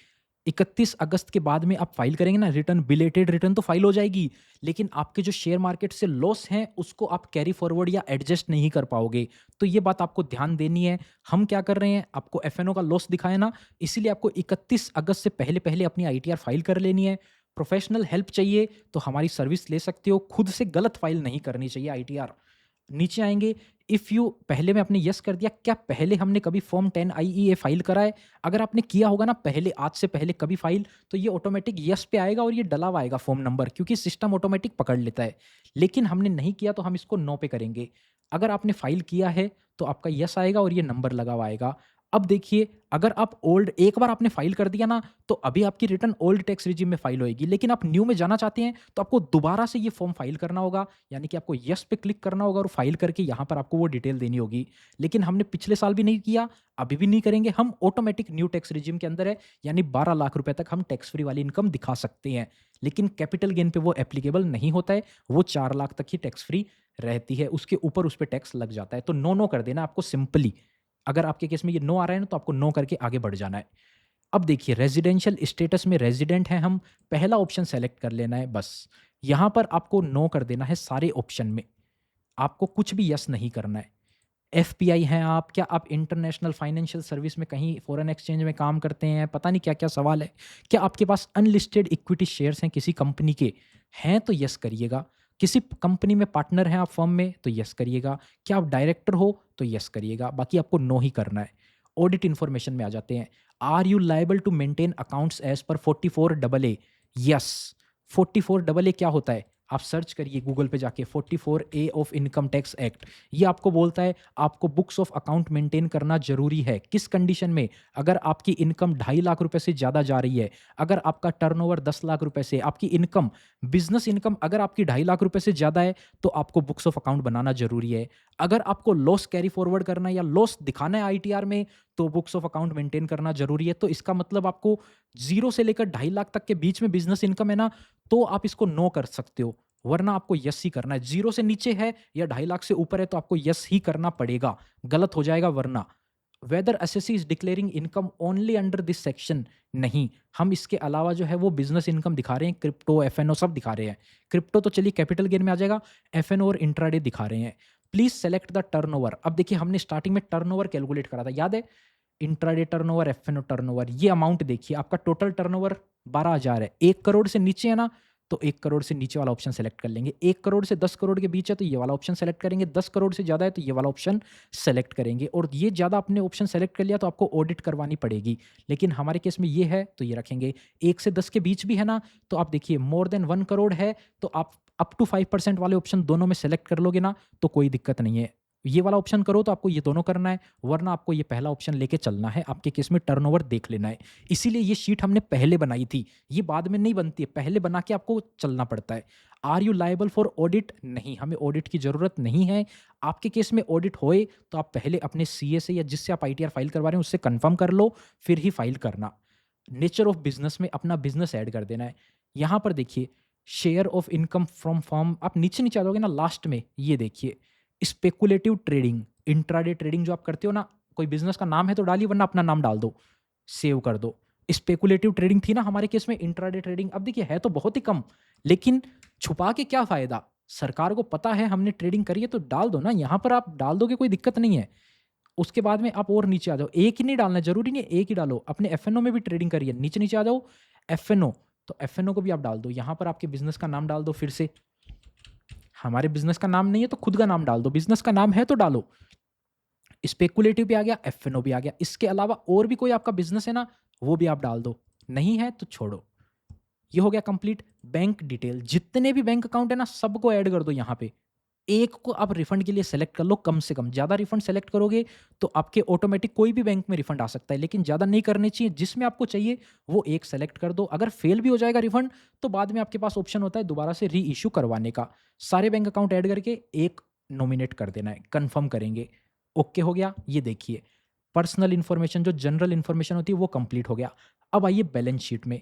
A: 31 अगस्त के बाद में आप फाइल करेंगे ना रिटर्न, बिलेटेड रिटर्न तो फाइल हो जाएगी, लेकिन आपके जो शेयर मार्केट से लॉस हैं उसको आप कैरी फॉरवर्ड या एडजस्ट नहीं कर पाओगे। तो ये बात आपको ध्यान देनी है। हम क्या कर रहे हैं, आपको एफएनओ का लॉस दिखाया ना, इसीलिए आपको 31 अगस्त से पहले पहले अपनी आईटीआर फाइल कर लेनी है। प्रोफेशनल हेल्प चाहिए तो हमारी सर्विस ले सकते हो, खुद से गलत फाइल नहीं करनी चाहिए आईटीआर। नीचे आएंगे, इफ़ यू, पहले में आपने यस कर दिया, क्या पहले हमने कभी फॉर्म 10 आईईए फाइल करा है? अगर आपने किया होगा ना पहले, आज से पहले कभी फाइल, तो ये ऑटोमेटिक यस पे आएगा और ये डला हुआ आएगा फॉर्म नंबर, क्योंकि सिस्टम ऑटोमेटिक पकड़ लेता है। लेकिन हमने नहीं किया तो हम इसको नो पे करेंगे। अगर आपने फाइल किया है तो आपका यस आएगा और ये नंबर लगा हुआ आएगा। अब देखिए, अगर आप ओल्ड एक बार आपने फाइल कर दिया ना, तो अभी आपकी रिटर्न ओल्ड टैक्स रिजिम में फाइल होएगी। लेकिन आप न्यू में जाना चाहते हैं, तो आपको दोबारा से ये फॉर्म फाइल करना होगा। यानी कि आपको येस पे क्लिक करना होगा और फाइल करके यहाँ पर आपको वो डिटेल देनी होगी। लेकिन हमने पिछले साल भी नहीं किया, अभी भी नहीं करेंगे। हम ऑटोमेटिक न्यू टैक्स रिजिम के अंदर है, यानी 12 लाख रुपए तक हम टैक्स फ्री वाली इनकम दिखा सकते हैं। लेकिन कैपिटल गेन पे वो एप्लीकेबल नहीं होता है, वो 4 लाख तक ही टैक्स फ्री रहती है। उसके ऊपर उस पे टैक्स लग जाता है। तो नो, नो कर देना आपको सिंपली। अगर आपके केस में ये नो आ रहा है ना, तो आपको नो करके आगे बढ़ जाना है। अब देखिए, रेजिडेंशियल स्टेटस में रेजिडेंट हैं हम, पहला ऑप्शन सेलेक्ट कर लेना है बस। यहाँ पर आपको नो कर देना है सारे ऑप्शन में, आपको कुछ भी यस नहीं करना है। एफपीआई हैं आप, क्या आप इंटरनेशनल फाइनेंशियल सर्विस में कहीं फॉरेन एक्सचेंज में काम करते हैं, पता नहीं क्या क्या सवाल है। क्या आपके पास अनलिस्टेड इक्विटी शेयर्स हैं किसी कंपनी के, हैं तो यस करिएगा। किसी कंपनी में पार्टनर हैं आप फर्म में, तो यस करिएगा। क्या आप डायरेक्टर हो, तो यस करिएगा। बाकी आपको नो ही करना है। ऑडिट इन्फॉर्मेशन में आ जाते हैं। Are you liable to maintain accounts as per 44AA? Yes. 44AA क्या होता है, आप सर्च करिए गूगल पे जाके, 44A of income tax act. ये आपको बोलता है आपको बुक्स ऑफ अकाउंट मेंटेन करना जरूरी है। किस कंडीशन में? अगर आपकी इनकम 2.5 लाख रुपए से ज़्यादा जा रही है, अगर आपका टर्नओवर 10 लाख रुपए से, आपकी इनकम, बिजनेस इनकम अगर आपकी 2.5 लाख रुपए से ज़्यादा है, तो आपको बुक्स ऑफ अकाउंट बनाना जरूरी है। अगर आपको लॉस कैरी फॉरवर्ड करना है या लॉस दिखाना है आईटीआर में, तो बुक्स ऑफ अकाउंट मेंटेन करना जरूरी है। तो इसका मतलब आपको 0 से लेकर 2.5 लाख तक के बीच में बिजनेस इनकम है ना, तो आप इसको नो कर सकते हो। वरना आपको यस ही करना है। 0 से नीचे है या 2.5 लाख से ऊपर है, तो आपको यस ही करना पड़ेगा, गलत हो जाएगा वरना। Whether SSC is declaring income only under this section, नहीं, हम इसके अलावा जो है वो बिजनेस इनकम दिखा रहे हैं, क्रिप्टो, एफएनओ सब दिखा रहे हैं। क्रिप्टो तो चलिए कैपिटल गेन में आ जाएगा, एफएनओ और इंट्राडे दिखा रहे हैं। Please select the turnover. अब देखिए, हमने स्टार्टिंग में टर्नओवर कैलकुलेट करा था, याद है? इंट्राडे टर्नओवर, एफएनओ टर्नओवर, ये अमाउंट देखिए, आपका टोटल टर्नओवर 12,000 है। 1 करोड़ से नीचे है ना, तो 1 करोड़ से नीचे वाला ऑप्शन सेलेक्ट कर लेंगे। 1 करोड़ से 10 करोड़ के बीच है, तो ये वाला ऑप्शन सेलेक्ट करेंगे। 10 करोड़ से ज़्यादा है, तो ये वाला ऑप्शन सेलेक्ट करेंगे। और ये ज़्यादा आपने ऑप्शन सेलेक्ट कर लिया, तो आपको ऑडिट करवानी पड़ेगी। लेकिन हमारे केस में ये है, तो ये रखेंगे। 1 से 10 के बीच भी है ना, तो आप देखिए मोर देन 1 करोड़ है, तो आप अप टू 5% वाले ऑप्शन दोनों में सेलेक्ट कर लोगे ना, तो कोई दिक्कत नहीं है। ये वाला ऑप्शन करो तो आपको ये दोनों करना है, वरना आपको ये पहला ऑप्शन लेके चलना है। आपके केस में टर्नओवर देख लेना है। इसीलिए ये शीट हमने पहले बनाई थी, ये बाद में नहीं बनती है, पहले बना के आपको चलना पड़ता है। Are you liable for audit? नहीं, हमें ऑडिट की ज़रूरत नहीं है। आपके केस में ऑडिट होए तो आप पहले अपने सीए से या जिससे आप आईटीआर फाइल करवा रहे हैं उससे कंफर्म कर लो, फिर ही फाइल करना। नेचर ऑफ बिजनेस में अपना बिजनेस ऐड कर देना है। यहाँ पर देखिए, share of income from firm, आप नीचे नीचे आ जाओगे ना, लास्ट में ये देखिए, स्पेकुलेटिव ट्रेडिंग, इंट्राडे ट्रेडिंग जो आप करते हो ना, कोई बिजनेस का नाम है तो डालिए, वरना अपना नाम डाल दो, सेव कर दो। स्पेकुलेटिव ट्रेडिंग थी ना हमारे केस में, इंट्राडे ट्रेडिंग। अब देखिए, है तो बहुत ही कम, लेकिन छुपा के क्या फायदा? सरकार को पता है हमने ट्रेडिंग करी है, तो डाल दो ना। यहाँ पर आप डाल दोगे, कोई दिक्कत नहीं है। उसके बाद में आप और नीचे आ जाओ, एक ही नहीं डालना है, जरूरी नहीं है एक ही डालो। अपने एफएनओ में भी ट्रेडिंग करिए, नीचे नीचे आ जाओ, एफएनओ, तो एफएनओ को भी आप डाल दो। यहाँ पर आपके बिजनेस का नाम डाल दो फिर से। हमारे बिजनेस का नाम नहीं है तो खुद का नाम डाल दो, बिजनेस का नाम है तो डालो। स्पेकुलेटिव भी आ गया, एफएनओ भी आ गया। इसके अलावा और भी कोई आपका बिजनेस है ना, वो भी आप डाल दो। नहीं है तो छोड़ो। ये हो गया कंप्लीट। बैंक डिटेल, जितने भी बैंक अकाउंट है ना, सबको ऐड कर दो यहाँ पे। एक को आप रिफंड के लिए सेलेक्ट कर लो, कम से कम। ज़्यादा रिफंड सेलेक्ट करोगे तो आपके ऑटोमेटिक कोई भी बैंक में रिफंड आ सकता है, लेकिन ज़्यादा नहीं करने चाहिए। जिसमें आपको चाहिए वो एक सेलेक्ट कर दो। अगर फेल भी हो जाएगा रिफंड, तो बाद में आपके पास ऑप्शन होता है दोबारा से री इशू करवाने का। सारे बैंक अकाउंट ऐड करके एक नॉमिनेट कर देना है, कंफर्म करेंगे। ओके हो गया। ये देखिए, पर्सनल इंफॉर्मेशन, जो जनरल इंफॉर्मेशन होती है वो कंप्लीट हो गया। अब आइए बैलेंस शीट में।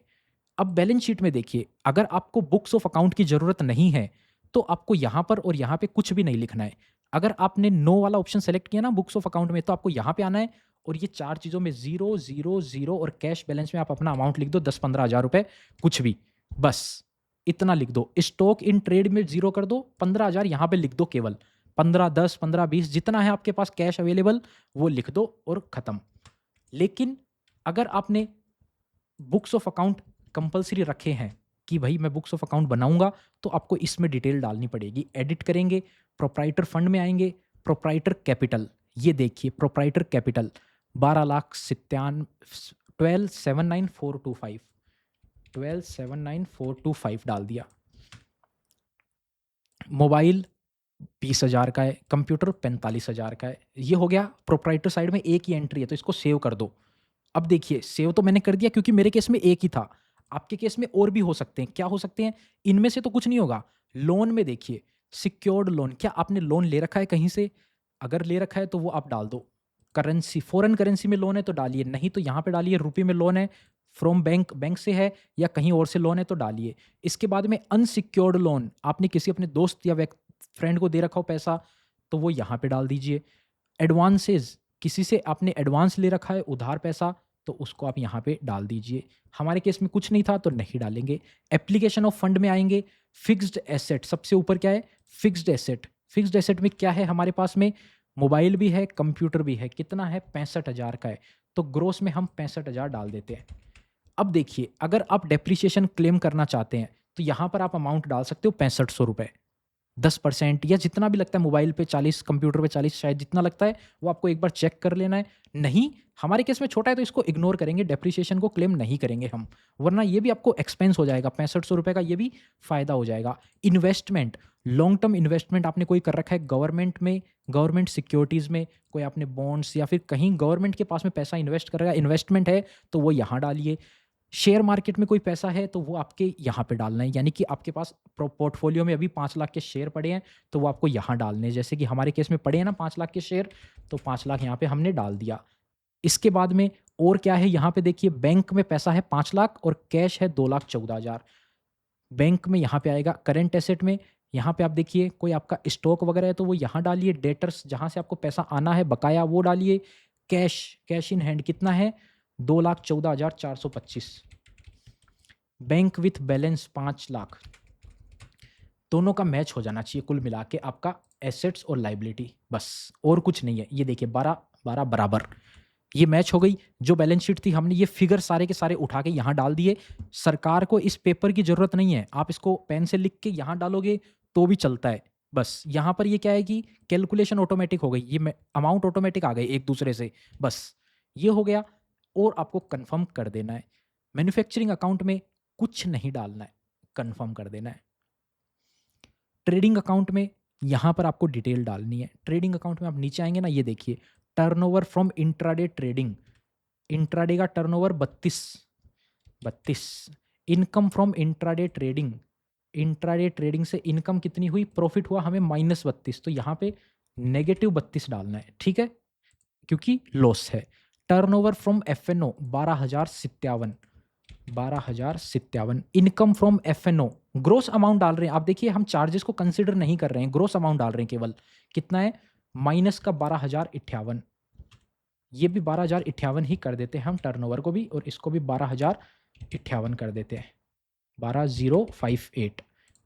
A: अब बैलेंस शीट में देखिए, अगर आपको बुक्स ऑफ अकाउंट की ज़रूरत नहीं है, तो आपको यहाँ पर और यहाँ पे कुछ भी नहीं लिखना है। अगर आपने नो वाला ऑप्शन सेलेक्ट किया ना बुक्स ऑफ अकाउंट में, तो आपको यहाँ पे आना है और ये 4 चीज़ों में 0, 0, 0 और कैश बैलेंस में आप अपना अमाउंट लिख दो, 10-15 हज़ार रुपए, कुछ भी, बस इतना लिख दो। स्टॉक इन ट्रेड में 0 कर दो, 15,000 यहाँ पे लिख दो केवल। 15, 10, 15, 20 जितना है आपके पास कैश अवेलेबल, वो लिख दो और ख़त्म। लेकिन अगर आपने बुक्स ऑफ अकाउंट कंपलसरी रखे हैं कि भाई मैं बुक्स ऑफ अकाउंट बनाऊंगा, तो आपको इसमें डिटेल डालनी पड़ेगी। एडिट करेंगे, प्रोप्राइटर फंड में आएंगे, प्रोप्राइटर कैपिटल, ये देखिए प्रोप्राइटर कैपिटल 12,97, 12,79,425, 12,79,425 डाल दिया। मोबाइल 20,000 का है, कंप्यूटर 45,000 का है। ये हो गया प्रोप्राइटर साइड में एक ही एंट्री है, तो इसको सेव कर दो। अब देखिए सेव तो मैंने कर दिया क्योंकि मेरे केस में एक ही था। आपके केस में और भी हो सकते हैं। क्या हो सकते हैं? इनमें से तो कुछ नहीं होगा। लोन में देखिए, सिक्योर्ड लोन, क्या आपने लोन ले रखा है कहीं से? अगर ले रखा है तो वो आप डाल दो। करेंसी, फॉरेन करेंसी में लोन है तो डालिए, नहीं तो यहाँ पे डालिए रुपये में लोन है, फ्रॉम बैंक, बैंक से है या कहीं और से लोन है तो डालिए। इसके बाद में अनसिक्योर्ड लोन, आपने किसी अपने दोस्त या फ्रेंड को दे रखा हो पैसा, तो वो यहाँ पे डाल दीजिए। एडवांसेस, किसी से आपने एडवांस ले रखा है उधार पैसा, तो उसको आप यहाँ पे डाल दीजिए। हमारे केस में कुछ नहीं था तो नहीं डालेंगे। एप्लीकेशन ऑफ फंड में आएंगे। फिक्स्ड एसेट सबसे ऊपर क्या है? Fixed asset. फिक्स्ड एसेट में क्या है हमारे पास में? मोबाइल भी है, कंप्यूटर भी है। कितना है? 65,000 का है। तो ग्रोस में हम 65,000 डाल देते हैं। अब देखिए, अगर आप डेप्रिसिएशन क्लेम करना चाहते हैं तो यहाँ पर आप अमाउंट डाल सकते हो 6500 रुपये। 10% या जितना भी लगता है, मोबाइल पे 40, कंप्यूटर पे 40, शायद जितना लगता है वो आपको एक बार चेक कर लेना है। नहीं, हमारे केस में छोटा है तो इसको इग्नोर करेंगे, डेप्रिसिएशन को क्लेम नहीं करेंगे हम, वरना ये भी आपको एक्सपेंस हो जाएगा 6500 रुपये का, ये भी फ़ायदा हो जाएगा। इन्वेस्टमेंट, लॉन्ग टर्म इन्वेस्टमेंट आपने कोई कर रखा है गवर्नमेंट में, गवर्नमेंट सिक्योरिटीज़ में, कोई आपने बॉन्ड्स या फिर कहीं गवर्नमेंट के पास में पैसा इन्वेस्ट कर रहा है, इन्वेस्टमेंट है तो वो यहाँ डालिए। शेयर मार्केट में कोई पैसा है तो वो आपके यहाँ पे डालना है, यानी कि आपके पास पोर्टफोलियो में अभी 5 लाख के शेयर पड़े हैं तो वो आपको यहाँ डालने हैं। जैसे कि हमारे केस में पड़े हैं ना 5 लाख के शेयर, तो 5 लाख यहाँ पे हमने डाल दिया। इसके बाद में और क्या है? यहाँ पे देखिए, बैंक में पैसा है 5 लाख और कैश है 2,14,000। बैंक में यहाँ पे आएगा। करेंट एसेट में यहाँ पे आप देखिए, कोई आपका स्टॉक वगैरह है तो वो यहाँ डालिए। डेटर्स, जहाँ से आपको पैसा आना है बकाया, वो डालिए। कैश, कैश इन हैंड कितना है? 2,14,425। Bank with balance 5 lakh. दोनों का मैच हो जाना चाहिए कुल मिला के आपका एसेट्स और लाइबिलिटी, बस और कुछ नहीं है। ये देखिए 12 बराबर, ये मैच हो गई। जो बैलेंस शीट थी हमने ये फिगर सारे के सारे उठा के यहाँ डाल दिए। सरकार को इस पेपर की ज़रूरत नहीं है, आप इसको पेन से लिख के यहाँ डालोगे तो भी चलता है। बस यहाँ पर ये क्या है कि कैलकुलेशन ऑटोमेटिक हो गई, ये अमाउंट ऑटोमेटिक आ गई एक दूसरे से, बस ये हो गया। और आपको कंफर्म कर देना है। मैन्युफैक्चरिंग अकाउंट में कुछ नहीं डालना है, कंफर्म कर देना है। ट्रेडिंग अकाउंट में यहाँ पर आपको डिटेल डालनी है। ट्रेडिंग अकाउंट में आप नीचे आएंगे ना, ये देखिए turnover from intraday trading, intraday का turnover 32। Income from intraday trading, intraday trading से इनकम कितनी हुई? प्रॉफिट हुआ हमें -32, तो यहाँ पे -32 डालना है, ठीक है, क्योंकि लॉस है। Turnover from FNO 12,057, 12,057। Income from FNO, gross amount डाल रहे हैं आप, देखिए हम चार्जेस को कंसिडर नहीं कर रहे हैं, ग्रोस अमाउंट डाल रहे हैं केवल। कितना है? माइनस का 12,058। ये भी 12,058 ही कर देते हैं हम, टर्नओवर को भी और इसको भी 12,058 कर देते हैं, 12,058।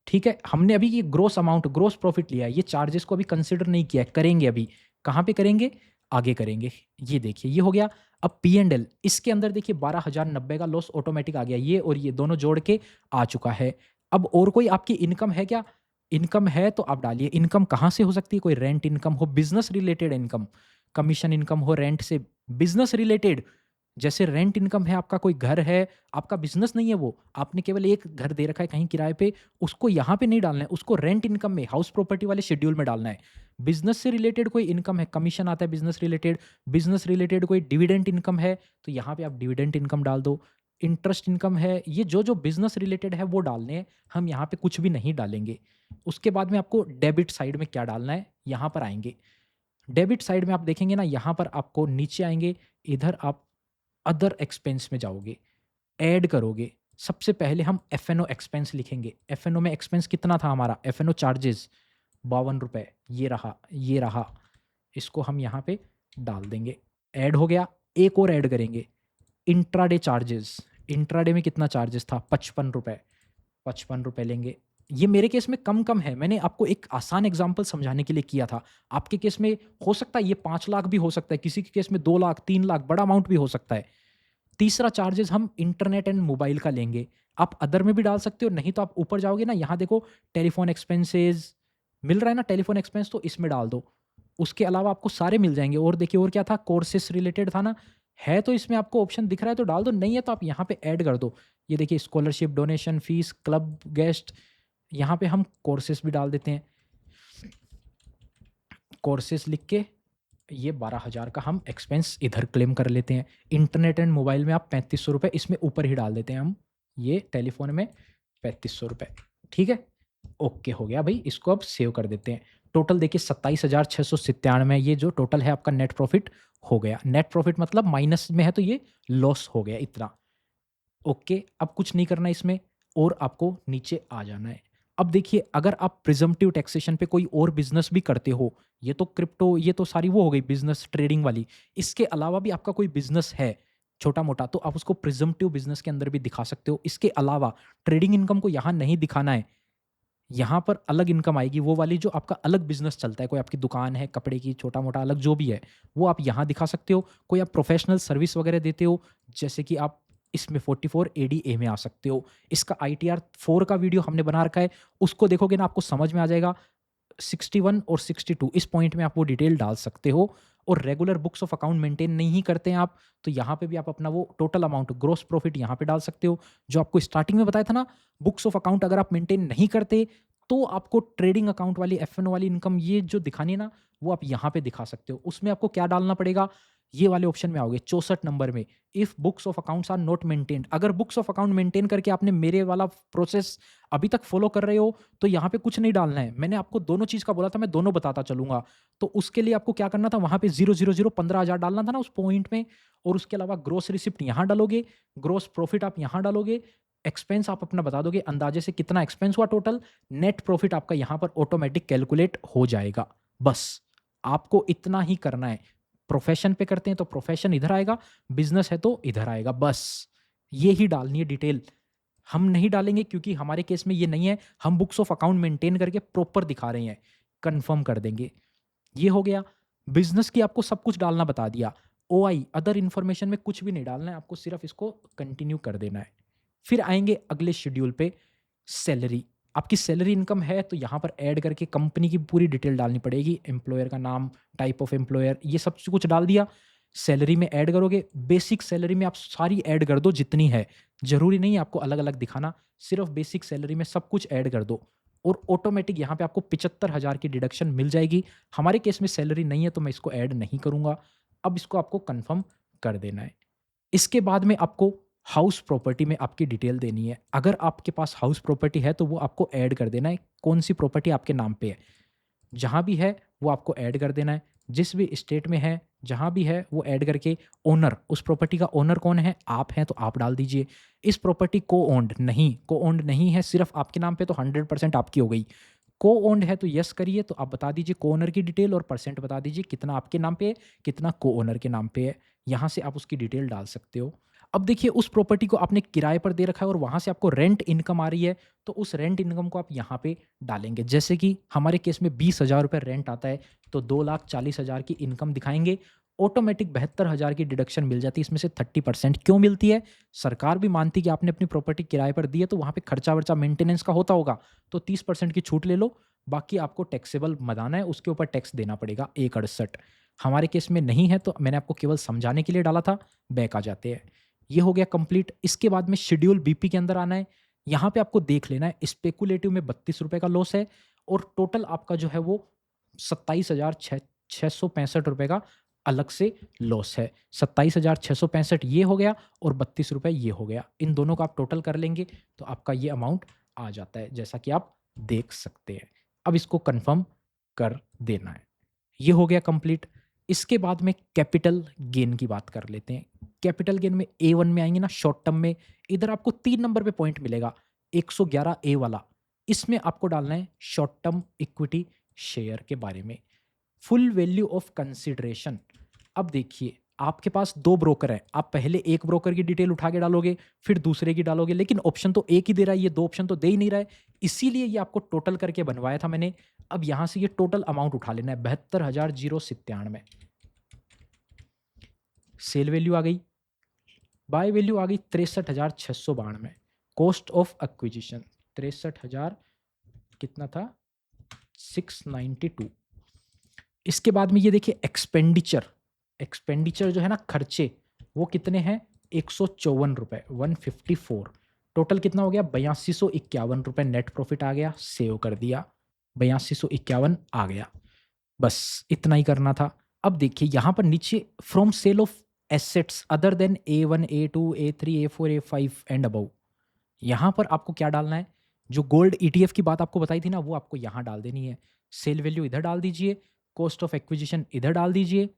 A: ठीक है, हमने अभी ये ग्रोस अमाउंट, ग्रोस प्रॉफिट लिया है, ये चार्जेस को अभी कंसिडर नहीं किया है, करेंगे अभी। कहाँ पे करेंगे? आगे करेंगे। ये देखिए ये हो गया। अब पी एंड एल, इसके अंदर देखिए 12,090 का लॉस ऑटोमेटिक आ गया, ये और ये दोनों जोड़ के आ चुका है। अब और कोई आपकी इनकम है क्या? इनकम है तो आप डालिए। इनकम कहाँ से हो सकती है? कोई रेंट इनकम हो, business related income, commission income हो रेंट से, बिजनेस रिलेटेड। जैसे रेंट इनकम है, आपका कोई घर है, आपका बिजनेस नहीं है वो, आपने केवल एक घर दे रखा है कहीं किराए पे, उसको यहाँ पे नहीं डालना है, उसको रेंट इनकम में, हाउस प्रॉपर्टी वाले शेड्यूल में डालना है। बिजनेस से रिलेटेड कोई इनकम है, कमीशन आता है बिजनेस रिलेटेड, बिजनेस रिलेटेड कोई डिविडेंड इनकम है तो यहाँ पे आप डिविडेंड इनकम डाल दो। इंटरेस्ट इनकम है, ये जो जो बिजनेस रिलेटेड है वो डालने हैं, हम यहाँ पे कुछ भी नहीं डालेंगे। उसके बाद में आपको डेबिट साइड में क्या डालना है, यहाँ पर आएंगे। डेबिट साइड में आप देखेंगे ना, यहाँ पर आपको नीचे आएंगे, इधर आप अदर एक्सपेंस में जाओगे, ऐड करोगे। सबसे पहले हम एफएनओ एक्सपेंस लिखेंगे। एफएनओ में एक्सपेंस कितना था हमारा? एफएनओ चार्जेस 52 रुपये, ये रहा, ये रहा। इसको हम यहाँ पे डाल देंगे, ऐड हो गया। एक और ऐड करेंगे, इंट्राडे चार्जेस। इंट्राडे में कितना चार्जेस था? 55 रुपये, 55 रुपये लेंगे। ये मेरे केस में कम कम है, मैंने आपको एक आसान एग्जांपल समझाने के लिए किया था। आपके केस में हो सकता है ये 5 लाख भी हो सकता है, किसी के केस में 2 लाख, 3 लाख, बड़ा अमाउंट भी हो सकता है। तीसरा चार्जेस हम इंटरनेट एंड मोबाइल का लेंगे। आप अदर में भी डाल सकते हो, नहीं तो आप ऊपर जाओगे ना, यहाँ देखो टेलीफोन एक्सपेंसेस मिल रहा है ना, टेलीफोन एक्सपेंस, तो इसमें डाल दो। उसके अलावा आपको सारे मिल जाएंगे। और देखिए और क्या था? कोर्सेस रिलेटेड था ना, है तो इसमें आपको ऑप्शन दिख रहा है तो डाल दो, नहीं है तो आप यहाँ पे ऐड कर दो। ये देखिए scholarship, donation, fees, club guest, यहाँ पे हम कोर्सेस भी डाल देते हैं। कोर्सेस लिख के ये 12,000 का हम एक्सपेंस इधर क्लेम कर लेते हैं। इंटरनेट एंड मोबाइल में आप 3500 रुपये इसमें ऊपर ही डाल देते हैं हम, ये टेलीफोन में 3500 रुपये, ठीक है। ओके हो गया भाई, इसको अब सेव कर देते हैं। टोटल देखिए 27,697, ये जो टोटल है आपका नेट प्रॉफिट हो गया। नेट प्रॉफिट मतलब माइनस में है तो ये लॉस हो गया इतना। ओके, अब कुछ नहीं करना है इसमें और आपको नीचे आ जाना है। अब देखिए अगर आप प्रिजम्पटिव टैक्सेशन पे कोई और बिजनेस भी करते हो, ये तो क्रिप्टो, ये तो सारी वो हो गई बिजनेस ट्रेडिंग वाली, इसके अलावा भी आपका कोई बिजनेस है छोटा मोटा, तो आप उसको प्रिजम्पटिव बिजनेस के अंदर भी दिखा सकते हो। इसके अलावा ट्रेडिंग इनकम को यहाँ नहीं दिखाना है, यहाँ पर अलग इनकम आएगी, वो वाली जो आपका अलग बिजनेस चलता है, कोई आपकी दुकान है कपड़े की, छोटा मोटा अलग जो भी है, वो आप यहाँ दिखा सकते हो। कोई आप प्रोफेशनल सर्विस वगैरह देते हो, जैसे कि आप इसमें 44 ADA में आ सकते हो। इसका ITR 4 का वीडियो हमने बना रखा है, उसको देखोगे ना आपको समझ में आ जाएगा। 61 और 62 इस पॉइंट में आप वो डिटेल डाल सकते हो। और regular books of account maintain नहीं करते हैं आप, तो यहाँ पे भी आप अपना वो टोटल अमाउंट ग्रोस प्रॉफिट यहाँ पे डाल सकते हो। जो आपको स्टार्टिंग में बताया था ना, बुक्स ऑफ अकाउंट अगर आप मेंटेन नहीं करते तो आपको ट्रेडिंग अकाउंट वाली FN वाली इनकम ये जो दिखानी है ना, वो आप यहाँ पे दिखा सकते हो। उसमें आपको क्या डालना पड़ेगा, ये वाले ऑप्शन में आओगे 64 नंबर में, if books of accounts are not maintained. अगर बुक्स ऑफ अकाउंट मेंटेन करके आपने मेरे वाला प्रोसेस अभी तक फॉलो कर रहे हो, तो यहाँ पे कुछ नहीं डालना है। मैंने आपको दोनों चीज़ का बोला था, मैं दोनों बताता चलूंगा। तो उसके लिए आपको क्या करना था, वहाँ पे 000 15,000 डालना था ना उस पॉइंट में, और उसके अलावा ग्रोस रिसिप्ट यहाँ डालोगे, ग्रोस प्रॉफिट आप यहाँ डालोगे, एक्सपेंस आप अपना बता दोगे अंदाजे से कितना एक्सपेंस हुआ टोटल, नेट प्रॉफिट आपका यहाँ पर ऑटोमेटिक कैलकुलेट हो जाएगा। बस आपको इतना ही करना है। प्रोफेशन पे करते हैं तो प्रोफेशन इधर आएगा, बिजनेस है तो इधर आएगा, बस ये ही डालनी है डिटेल। हम नहीं डालेंगे क्योंकि हमारे केस में ये नहीं है, हम बुक्स ऑफ अकाउंट मेंटेन करके प्रॉपर दिखा रहे हैं, कंफर्म कर देंगे। ये हो गया, बिजनेस की आपको सब कुछ डालना बता दिया। OI अदर इन्फॉर्मेशन में कुछ भी नहीं डालना है, आपको सिर्फ इसको कंटिन्यू कर देना है। फिर आएंगे अगले शेड्यूल पे, सैलरी। आपकी सैलरी इनकम है तो यहाँ पर ऐड करके कंपनी की पूरी डिटेल डालनी पड़ेगी, एम्प्लॉयर का नाम, टाइप ऑफ एम्प्लॉयर, ये सब कुछ डाल दिया। सैलरी में ऐड करोगे, बेसिक सैलरी में आप सारी ऐड कर दो जितनी है, जरूरी नहीं है आपको अलग अलग दिखाना, सिर्फ बेसिक सैलरी में सब कुछ ऐड कर दो और ऑटोमेटिक यहाँ पे आपको 75,000 की डिडक्शन मिल जाएगी। हमारे केस में सैलरी नहीं है तो मैं इसको ऐड नहीं करूँगा। अब इसको आपको कन्फर्म कर देना है। इसके बाद में आपको हाउस प्रॉपर्टी में आपकी डिटेल देनी है। अगर आपके पास हाउस प्रॉपर्टी है तो वो आपको ऐड कर देना है, कौन सी प्रॉपर्टी आपके नाम पे है, जहाँ भी है वो आपको ऐड कर देना है। जिस भी स्टेट में है, जहाँ भी है वो ऐड करके, ओनर, उस प्रॉपर्टी का ओनर कौन है, आप हैं तो आप डाल दीजिए। इस प्रॉपर्टी को ओन्ड नहीं है, सिर्फ आपके नाम पे तो 100% आपकी हो गई। को ओन्ड है तो यस करिए, तो आप बता दीजिए को ओनर की डिटेल और परसेंट बता दीजिए कितना आपके नाम पे है, कितना को ओनर के नाम पे है। यहाँ से आप उसकी डिटेल डाल सकते हो। अब देखिए उस प्रॉपर्टी को आपने किराए पर दे रखा है और वहाँ से आपको रेंट इनकम आ रही है, तो उस रेंट इनकम को आप यहाँ पे डालेंगे। जैसे कि हमारे केस में 20,000 रुपये रेंट आता है, तो 2,40,000 की इनकम दिखाएंगे, ऑटोमेटिक 72,000 की डिडक्शन मिल जाती है। इसमें से 30% क्यों मिलती है, सरकार भी मानती है कि आपने अपनी प्रॉपर्टी किराए पर दी है तो वहाँ पे खर्चा वर्चा मेंटेनेंस का होता होगा, तो 30% की छूट ले लो, बाकी आपको टैक्सेबल मदाना है, उसके ऊपर टैक्स देना पड़ेगा 168। हमारे केस में नहीं है तो मैंने आपको केवल समझाने के लिए डाला था, बैक आ जाते हैं। ये हो गया कंप्लीट। इसके बाद में शेड्यूल BP के अंदर आना है। यहाँ पे आपको देख लेना है, स्पेकुलेटिव में 32 रुपये का लॉस है और टोटल आपका जो है वो 27,665 रुपये का अलग से लॉस है। 27,665 ये हो गया और 32 रुपये ये हो गया, इन दोनों का आप टोटल कर लेंगे तो आपका ये अमाउंट आ जाता है, जैसा कि आप देख सकते हैं। अब इसको कंफर्म कर देना है। ये हो गया कंप्लीट। इसके बाद में कैपिटल गेन की बात कर लेते हैं। कैपिटल गेन में A1 में आएंगे ना, शॉर्ट टर्म में, इधर आपको 3 नंबर पे पॉइंट मिलेगा, 111A वाला। इसमें आपको डालना है शॉर्ट टर्म इक्विटी शेयर के बारे में, फुल वैल्यू ऑफ कंसिडरेशन। अब देखिए आपके पास 2 ब्रोकर है, आप पहले एक ब्रोकर की डिटेल उठा के डालोगे, फिर दूसरे की डालोगे, लेकिन ऑप्शन तो एक ही दे रहा है, ये 2 ऑप्शन तो दे ही नहीं रहा है, इसीलिए ये आपको टोटल करके बनवाया था मैंने। अब यहां से ये टोटल अमाउंट उठा लेना है, 72,097। सेल वैल्यू आ गई, बाय वैल्यू आ गई 63,692, कॉस्ट ऑफ एक्विजिशन 63,000 कितना था, 692। इसके बाद में ये देखिए एक्सपेंडिचर, एक्सपेंडिचर जो है ना, खर्चे, वो कितने हैं, 154 रुपये, 154। टोटल कितना हो गया, 8251 रुपये नेट प्रॉफिट आ गया, सेव कर दिया, 8251 आ गया। बस इतना ही करना था। अब देखिए यहाँ पर नीचे from sale of assets other than A1, A2, A3, A4, A5 and above, यहाँ पर आपको क्या डालना है? जो गोल्ड ईटीएफ की बात आपको बताई थी ना, वो आपको यहाँ डाल देनी है। सेल वैल्यू इधर डाल दीजिए, कॉस्ट ऑफ एक्विजिशन इधर डाल दीजिए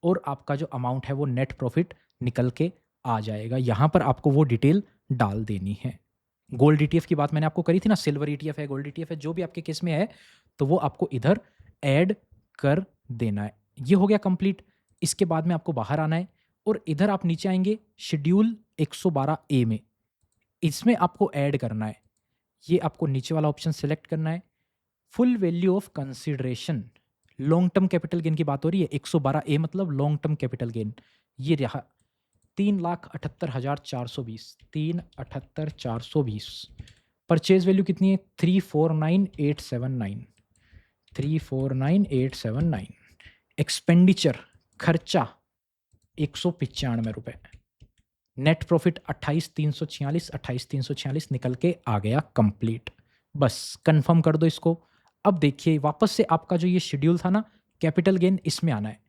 A: और आपका जो अमाउंट है वो नेट प्रॉफिट निकल के आ जाएगा। यहाँ पर आपको वो डिटेल डाल देनी है। गोल्ड ईटीएफ की बात मैंने आपको करी थी ना, सिल्वर ईटीएफ है, गोल्ड ईटीएफ है, जो भी आपके केस में है, तो वो आपको इधर ऐड कर देना है। ये हो गया कंप्लीट। इसके बाद में आपको बाहर आना है और इधर आप नीचे आएंगे शेड्यूल 112 ए में, इसमें आपको ऐड करना है। ये आपको नीचे वाला ऑप्शन सेलेक्ट करना है, full value of consideration. Long term capital gain की बात हो रही है, 112 ए मतलब लॉन्ग टर्म कैपिटल गेन। ये रहा 3,78,420, 3,78,420। परचेज वैल्यू कितनी है? 349,879, 349,879। एक्सपेंडिचर खर्चा 195 रुपये। नेट प्रॉफिट 28,346, 28,346 निकल के आ गया कंप्लीट। बस कंफर्म कर दो इसको। अब देखिए वापस से आपका जो ये शेड्यूल था ना कैपिटल गेन, इसमें आना है।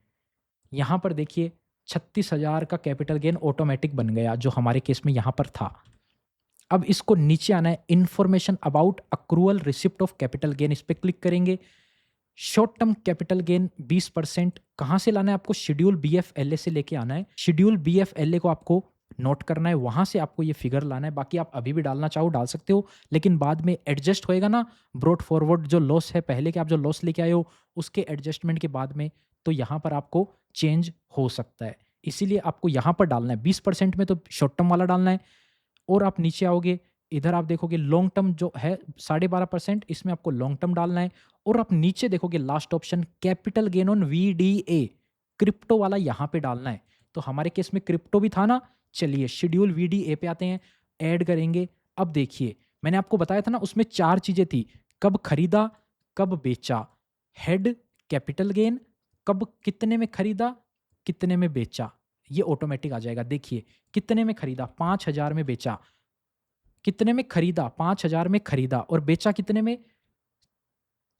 A: यहाँ पर देखिए 36,000 का कैपिटल गेन ऑटोमेटिक बन गया, जो हमारे केस में यहाँ पर था। अब इसको नीचे आना है, information about accrual receipt of capital gain, इस पर क्लिक करेंगे। शॉर्ट टर्म कैपिटल गेन 20% कहाँ से लाना है आपको? शेड्यूल BFLA से लेके आना है। शेड्यूल BFLA को आपको नोट करना है, वहाँ से आपको ये फिगर लाना है। बाकी आप अभी भी डालना चाहो डाल सकते हो, लेकिन बाद में एडजस्ट होएगा ना, ब्रॉट फॉरवर्ड जो लॉस है, पहले के आप जो लॉस लेके आए हो उसके एडजस्टमेंट के बाद में, तो यहाँ पर आपको चेंज हो सकता है। इसीलिए आपको यहाँ पर डालना है 20% में, तो शॉर्ट टर्म वाला डालना है। और आप नीचे आओगे, इधर आप देखोगे लॉन्ग टर्म जो है 12.5%, इसमें आपको लॉन्ग टर्म डालना है। और आप नीचे देखोगे last option capital gain on VDA, crypto वाला यहाँ पे डालना है। तो हमारे केस में क्रिप्टो भी था ना। चलिए शेड्यूल VDA पे आते हैं, ऐड करेंगे। अब देखिए मैंने आपको बताया था ना, उसमें 4 चीजें थी, कब खरीदा, कब बेचा, हेड कैपिटल गेन, कब कितने में खरीदा, कितने में बेचा, ये ऑटोमेटिक आ जाएगा। देखिए कितने में खरीदा, 5,000 में बेचा, कितने में खरीदा, 5,000 में खरीदा, और बेचा कितने में,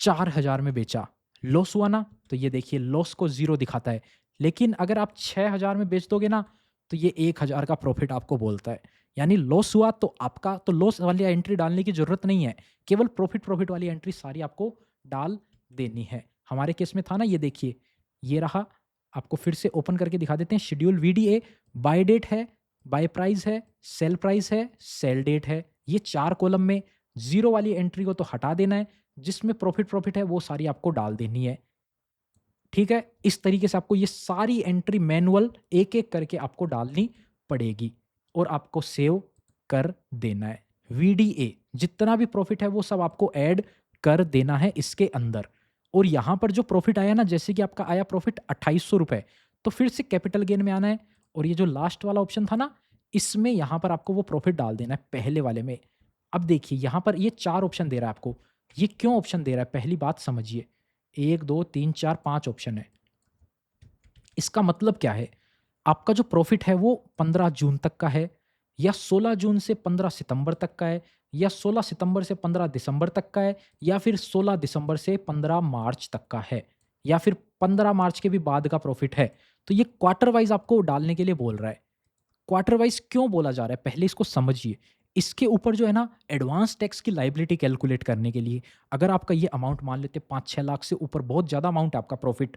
A: 4,000 में बेचा। लॉस हुआ ना, तो ये देखिए लॉस को 0 दिखाता है। लेकिन अगर आप 6,000 में बेच दोगे ना, तो ये 1,000 का प्रॉफिट आपको बोलता है। यानी लॉस हुआ तो आपका, तो लॉस वाली एंट्री डालने की जरूरत नहीं है, केवल प्रॉफिट वाली एंट्री सारी आपको डाल देनी है। हमारे केस में था ना, ये देखिए ये रहा। आपको फिर से ओपन करके दिखा देते हैं। शेड्यूल VDA, बाय डेट है, बाय प्राइस है, सेल प्राइस है, सेल डेट है। ये 4 कॉलम में 0 वाली एंट्री को तो हटा देना है, जिसमें प्रॉफिट है वो सारी आपको डाल देनी है। ठीक है, इस तरीके से आपको ये सारी एंट्री मैनुअल एक एक करके आपको डालनी पड़ेगी और आपको सेव कर देना है। VDA जितना भी प्रॉफिट है वो सब आपको ऐड कर देना है इसके अंदर। और यहां पर जो प्रॉफिट आया ना, जैसे कि आपका आया प्रॉफिट 2,800 रुपए, तो फिर से कैपिटल गेन में आना है और ये जो लास्ट वाला ऑप्शन था ना, इसमें यहां पर आपको वो प्रॉफिट डाल देना है पहले वाले में। अब देखिए यहां पर ये 4 ऑप्शन दे रहा है आपको। ये क्यों ऑप्शन दे रहा है, पहली बात समझिए। 1, 2, 3, 4, 5 ऑप्शन है। इसका मतलब क्या है? आपका जो प्रॉफिट है वो 15 जून तक का है, या 16 जून से 15 सितंबर तक का है, या 16 सितंबर से 15 दिसंबर तक का है, या फिर 16 दिसंबर से 15 मार्च तक का है, या फिर 15 मार्च के भी बाद का प्रॉफिट है। तो ये क्वार्टर वाइज आपको डालने के लिए बोल रहा है। क्वार्टर वाइज क्यों बोला जा रहा है, पहले इसको समझिए। इसके ऊपर जो है ना, एडवांस टैक्स की लाइबिलिटी कैलकुलेट करने के लिए, अगर आपका ये अमाउंट मान लेते 5-6 लाख से ऊपर, बहुत ज़्यादा अमाउंट है आपका प्रॉफिट,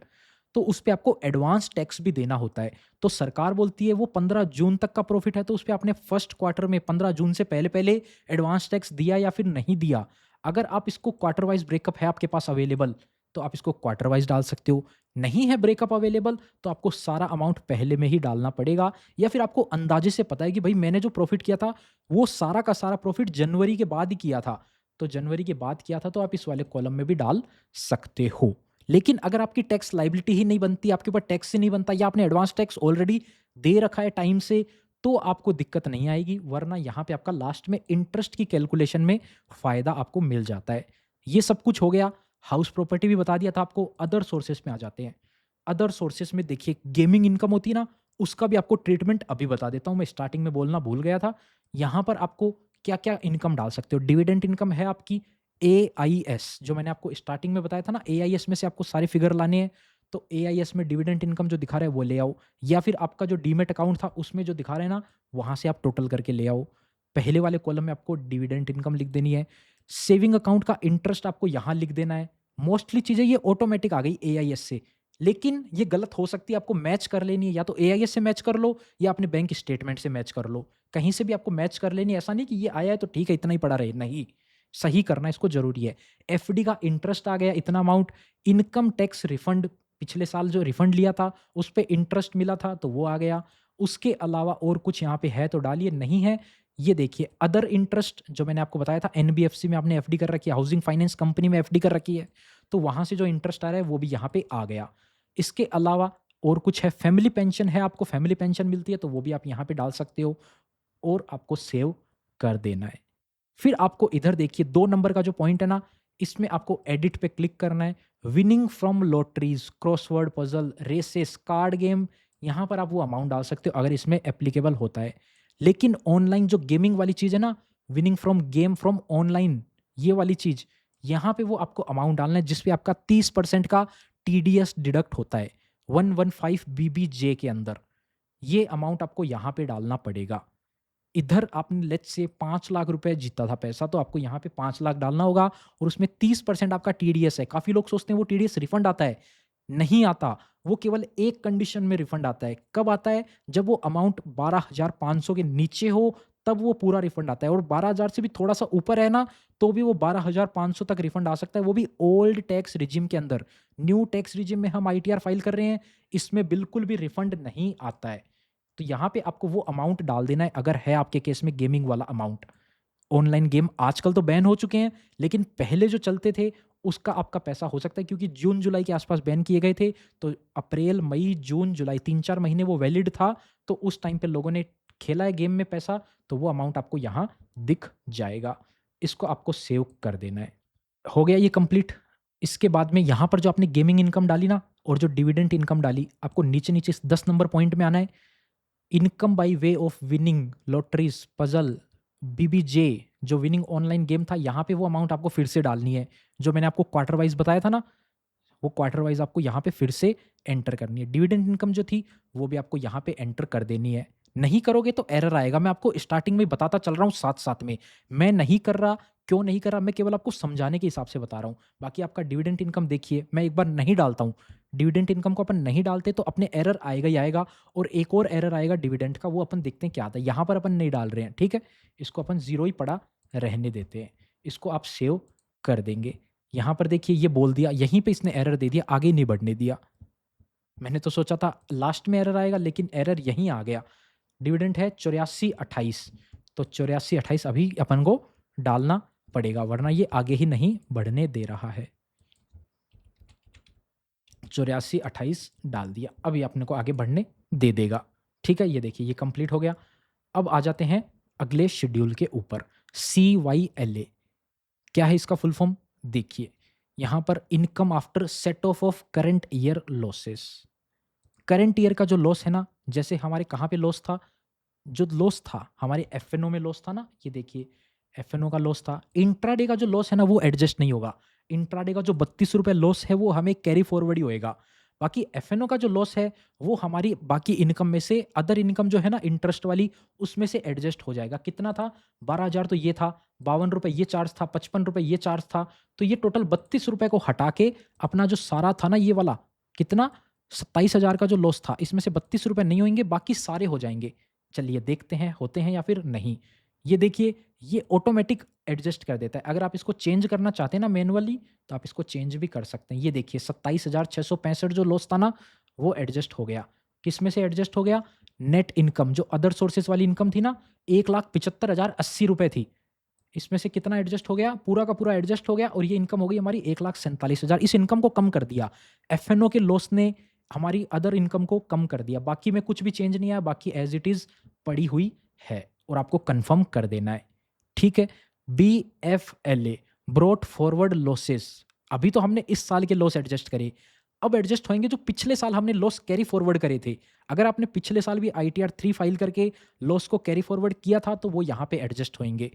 A: तो उस पे आपको एडवांस टैक्स भी देना होता है। तो सरकार बोलती है वो 15 जून तक का प्रॉफिट है, तो उस पे आपने फर्स्ट क्वार्टर में 15 जून से पहले पहले एडवांस टैक्स दिया या फिर नहीं दिया। अगर आप इसको क्वार्टर वाइज ब्रेकअप है आपके पास अवेलेबल, तो आप इसको क्वार्टर वाइज डाल सकते हो। नहीं है ब्रेकअप अवेलेबल, तो आपको सारा अमाउंट पहले में ही डालना पड़ेगा। या फिर आपको अंदाजे से पता है कि भाई मैंने जो प्रॉफिट किया था वो सारा का सारा प्रॉफिट जनवरी के बाद ही किया था, तो जनवरी के बाद किया था, तो आप इस वाले कॉलम में भी डाल सकते हो। लेकिन अगर आपकी टैक्स लाइबिलिटी ही नहीं बनती, आपके ऊपर टैक्स ही नहीं बनता, या आपने एडवांस टैक्स ऑलरेडी दे रखा है टाइम से, तो आपको दिक्कत नहीं आएगी। वरना यहाँ पे आपका लास्ट में इंटरेस्ट की कैलकुलेशन में फायदा आपको मिल जाता है। ये सब कुछ हो गया। हाउस प्रॉपर्टी भी बता दिया था आपको। अदर सोर्सेस में आ जाते हैं। अदर सोर्सेस में देखिए गेमिंग इनकम होती है ना, उसका भी आपको ट्रीटमेंट अभी बता देता हूँ। मैं स्टार्टिंग में बोलना भूल गया था। यहाँ पर आपको क्या क्या इनकम डाल सकते हो। डिविडेंड इनकम है आपकी AIS जो मैंने आपको स्टार्टिंग में बताया था ना, AIS में से आपको सारे फिगर लाने हैं, तो AIS में डिविडेंड इनकम जो दिखा रहा है वो ले आओ, या फिर आपका जो डीमैट अकाउंट था उसमें जो दिखा रहा है ना, वहाँ से आप टोटल करके ले आओ। पहले वाले कॉलम में आपको डिविडेंड इनकम लिख देनी है। सेविंग अकाउंट का इंटरेस्ट आपको यहाँ लिख देना है। मोस्टली चीज़ें ये ऑटोमेटिक आ गई AIS से, लेकिन ये गलत हो सकती है, आपको मैच कर लेनी है, या तो AIS से मैच कर लो या अपने बैंक स्टेटमेंट से मैच कर लो, कहीं से भी आपको मैच कर लेनी है। ऐसा नहीं कि ये आया है तो ठीक है इतना ही पड़ा रहे, नहीं, सही करना इसको ज़रूरी है। एफडी का इंटरेस्ट आ गया इतना अमाउंट, इनकम टैक्स रिफंड पिछले साल जो रिफंड लिया था उस पे इंटरेस्ट मिला था तो वो आ गया। उसके अलावा और कुछ यहाँ पे है तो डालिए, नहीं है ये देखिए अदर इंटरेस्ट जो मैंने आपको बताया था, एनबीएफसी में आपने एफडी कर रखी है, हाउसिंग फाइनेंस कंपनी में एफडी कर रखी है, तो वहाँ से जो इंटरेस्ट आ रहा है वो भी यहाँ पे आ गया। इसके अलावा और कुछ है, फैमिली पेंशन है, आपको फैमिली पेंशन मिलती है तो वो भी आप यहाँ पे डाल सकते हो और आपको सेव कर देना है। फिर आपको इधर देखिए 2 नंबर का जो पॉइंट है ना, इसमें आपको एडिट पे क्लिक करना है। Winning from lotteries, crossword puzzle, races, card game, यहाँ पर आप वो अमाउंट डाल सकते हो अगर इसमें एप्लीकेबल होता है। लेकिन ऑनलाइन जो गेमिंग वाली चीज़ है ना, winning from game from online, ये वाली चीज़, यहाँ पे वो आपको अमाउंट डालना है जिसपे आपका 30% का टीडीएस डिडक्ट होता है 115 बीबीजे के अंदर। ये अमाउंट आपको यहाँ पे डालना पड़ेगा। इधर आपने लेट्स से 5 लाख रुपए जीता था पैसा, तो आपको यहाँ पे 5 लाख डालना होगा और उसमें 30% आपका टीडीएस है। काफ़ी लोग सोचते हैं वो टीडीएस रिफंड आता है, नहीं आता। वो केवल एक कंडीशन में रिफंड आता है। कब आता है? जब वो अमाउंट 12,500 के नीचे हो, तब वो पूरा रिफंड आता है, और 12,000 से भी थोड़ा-सा ऊपर है ना, तो भी वो 12,500 तक रिफंड आ सकता है, वो भी ओल्ड टैक्स रिजिम के अंदर। न्यू टैक्स रिजिम में हम आईटीआर फाइल कर रहे हैं, इसमें बिल्कुल भी रिफंड नहीं आता है। तो यहाँ पे आपको वो अमाउंट डाल देना है अगर है आपके केस में गेमिंग वाला अमाउंट। ऑनलाइन गेम आजकल तो बैन हो चुके हैं, लेकिन पहले जो चलते थे उसका आपका पैसा हो सकता है, क्योंकि जून जुलाई के आसपास बैन किए गए थे, तो अप्रैल मई जून जुलाई 3-4 महीने वो वैलिड था, तो उस टाइम पे लोगों ने खेला है गेम में पैसा, तो वो अमाउंट आपको यहाँ दिख जाएगा। इसको आपको सेव कर देना है। हो गया ये कंप्लीट। इसके बाद में यहाँ पर जो आपने गेमिंग इनकम डाली ना और जो डिविडेंड इनकम डाली, आपको नीचे नीचे इस 10 नंबर पॉइंट में आना है। Income by way of winning lotteries, puzzle, BBJ, जो विनिंग ऑनलाइन गेम था, यहाँ पे वो अमाउंट आपको फिर से डालनी है। जो मैंने आपको क्वार्टर वाइज बताया था ना, वो क्वार्टर वाइज आपको यहाँ पे फिर से एंटर करनी है। डिविडेंड इनकम जो थी वो भी आपको यहाँ पे एंटर कर देनी है। नहीं करोगे तो एरर आएगा। मैं आपको स्टार्टिंग में बताता चल रहा हूँ साथ साथ में, मैं नहीं कर रहा, क्यों नहीं कर रहा, मैं केवल आपको समझाने के हिसाब से बता रहा हूँ। बाकी आपका डिविडेंड इनकम देखिए, मैं एक बार नहीं डालता हूँ, डिविडेंड इनकम को अपन नहीं डालते तो अपने एरर आएगा ही आएगा, और एक और एरर आएगा डिविडेंड का, वो अपन देखते हैं क्या आता है। यहाँ पर अपन नहीं डाल रहे हैं, ठीक है, इसको अपन जीरो ही पड़ा रहने देते हैं। इसको आप सेव कर देंगे। यहाँ पर देखिए ये बोल दिया, यहीं पे इसने एरर दे दिया, आगे नहीं बढ़ने दिया। मैंने तो सोचा था लास्ट में एरर आएगा, लेकिन एरर यहीं आ गया। डिविडेंड है 8428, तो 8428 अभी अपन को डालना पड़ेगा, वरना ये आगे ही नहीं बढ़ने दे रहा है। 8428 डाल दिया, अब ये अपने को आगे बढ़ने दे देगा। ठीक है, ये देखिए ये कंप्लीट हो गया। अब आ जाते हैं अगले शेड्यूल के ऊपर। CYLA क्या है इसका फुल फॉर्म? देखिए यहाँ पर income after set of current year losses. Current year का जो लॉस है ना, जैसे हमारे कहाँ पे लॉस था, जो लॉस था हमारे एफएनओ में लॉस था ना, ये देखिए एफएनओ का लॉस था। इंट्राडे का जो लॉस है ना वो एडजस्ट नहीं होगा। इंट्राडे का जो 32 रुपये लॉस है वो हमें कैरी फॉरवर्ड ही होएगा। बाकी एफएनओ का जो लॉस है वो हमारी बाकी इनकम में से, अदर इनकम जो है ना इंटरेस्ट वाली, उसमें से एडजस्ट हो जाएगा। कितना था? 12,000 तो ये था, 52 रुपये ये चार्ज था, 55 रुपये ये चार्ज था, तो ये टोटल 32 रुपये को हटा के अपना जो सारा था ना ये वाला, कितना, 27,000 का जो लॉस था, इसमें से 32 रुपये नहीं होंगे, बाकी सारे हो जाएंगे। चलिए देखते हैं होते हैं या फिर नहीं। ये देखिए ये ऑटोमेटिक एडजस्ट कर देता है। अगर आप इसको चेंज करना चाहते हैं ना मैनुअली, तो आप इसको चेंज भी कर सकते हैं। ये देखिए 27,665 जो लॉस था ना वो एडजस्ट हो गया। किस में से एडजस्ट हो गया? नेट इनकम, जो अदर सोर्सेज वाली इनकम थी ना, 1,75,080 रुपये थी, इसमें से कितना एडजस्ट हो गया? पूरा का पूरा एडजस्ट हो गया, और ये इनकम हो गई हमारी 1,47,000। इस इनकम को कम कर दिया। एफएनओ के लॉस ने हमारी अदर इनकम को कम कर दिया। बाकी में कुछ भी चेंज नहीं आया, बाकी एज इट इज पड़ी हुई है, और आपको कंफर्म कर देना है। ठीक है। BFLA, brought forward losses. अभी तो हमने इस साल के लॉस एडजस्ट करे, अब एडजस्ट होंगे जो पिछले साल हमने लॉस कैरी फॉरवर्ड करे थे। अगर आपने पिछले साल भी ITR 3 फाइल करके लॉस को कैरी फॉरवर्ड किया था तो वो यहाँ पे एडजस्ट होंगे।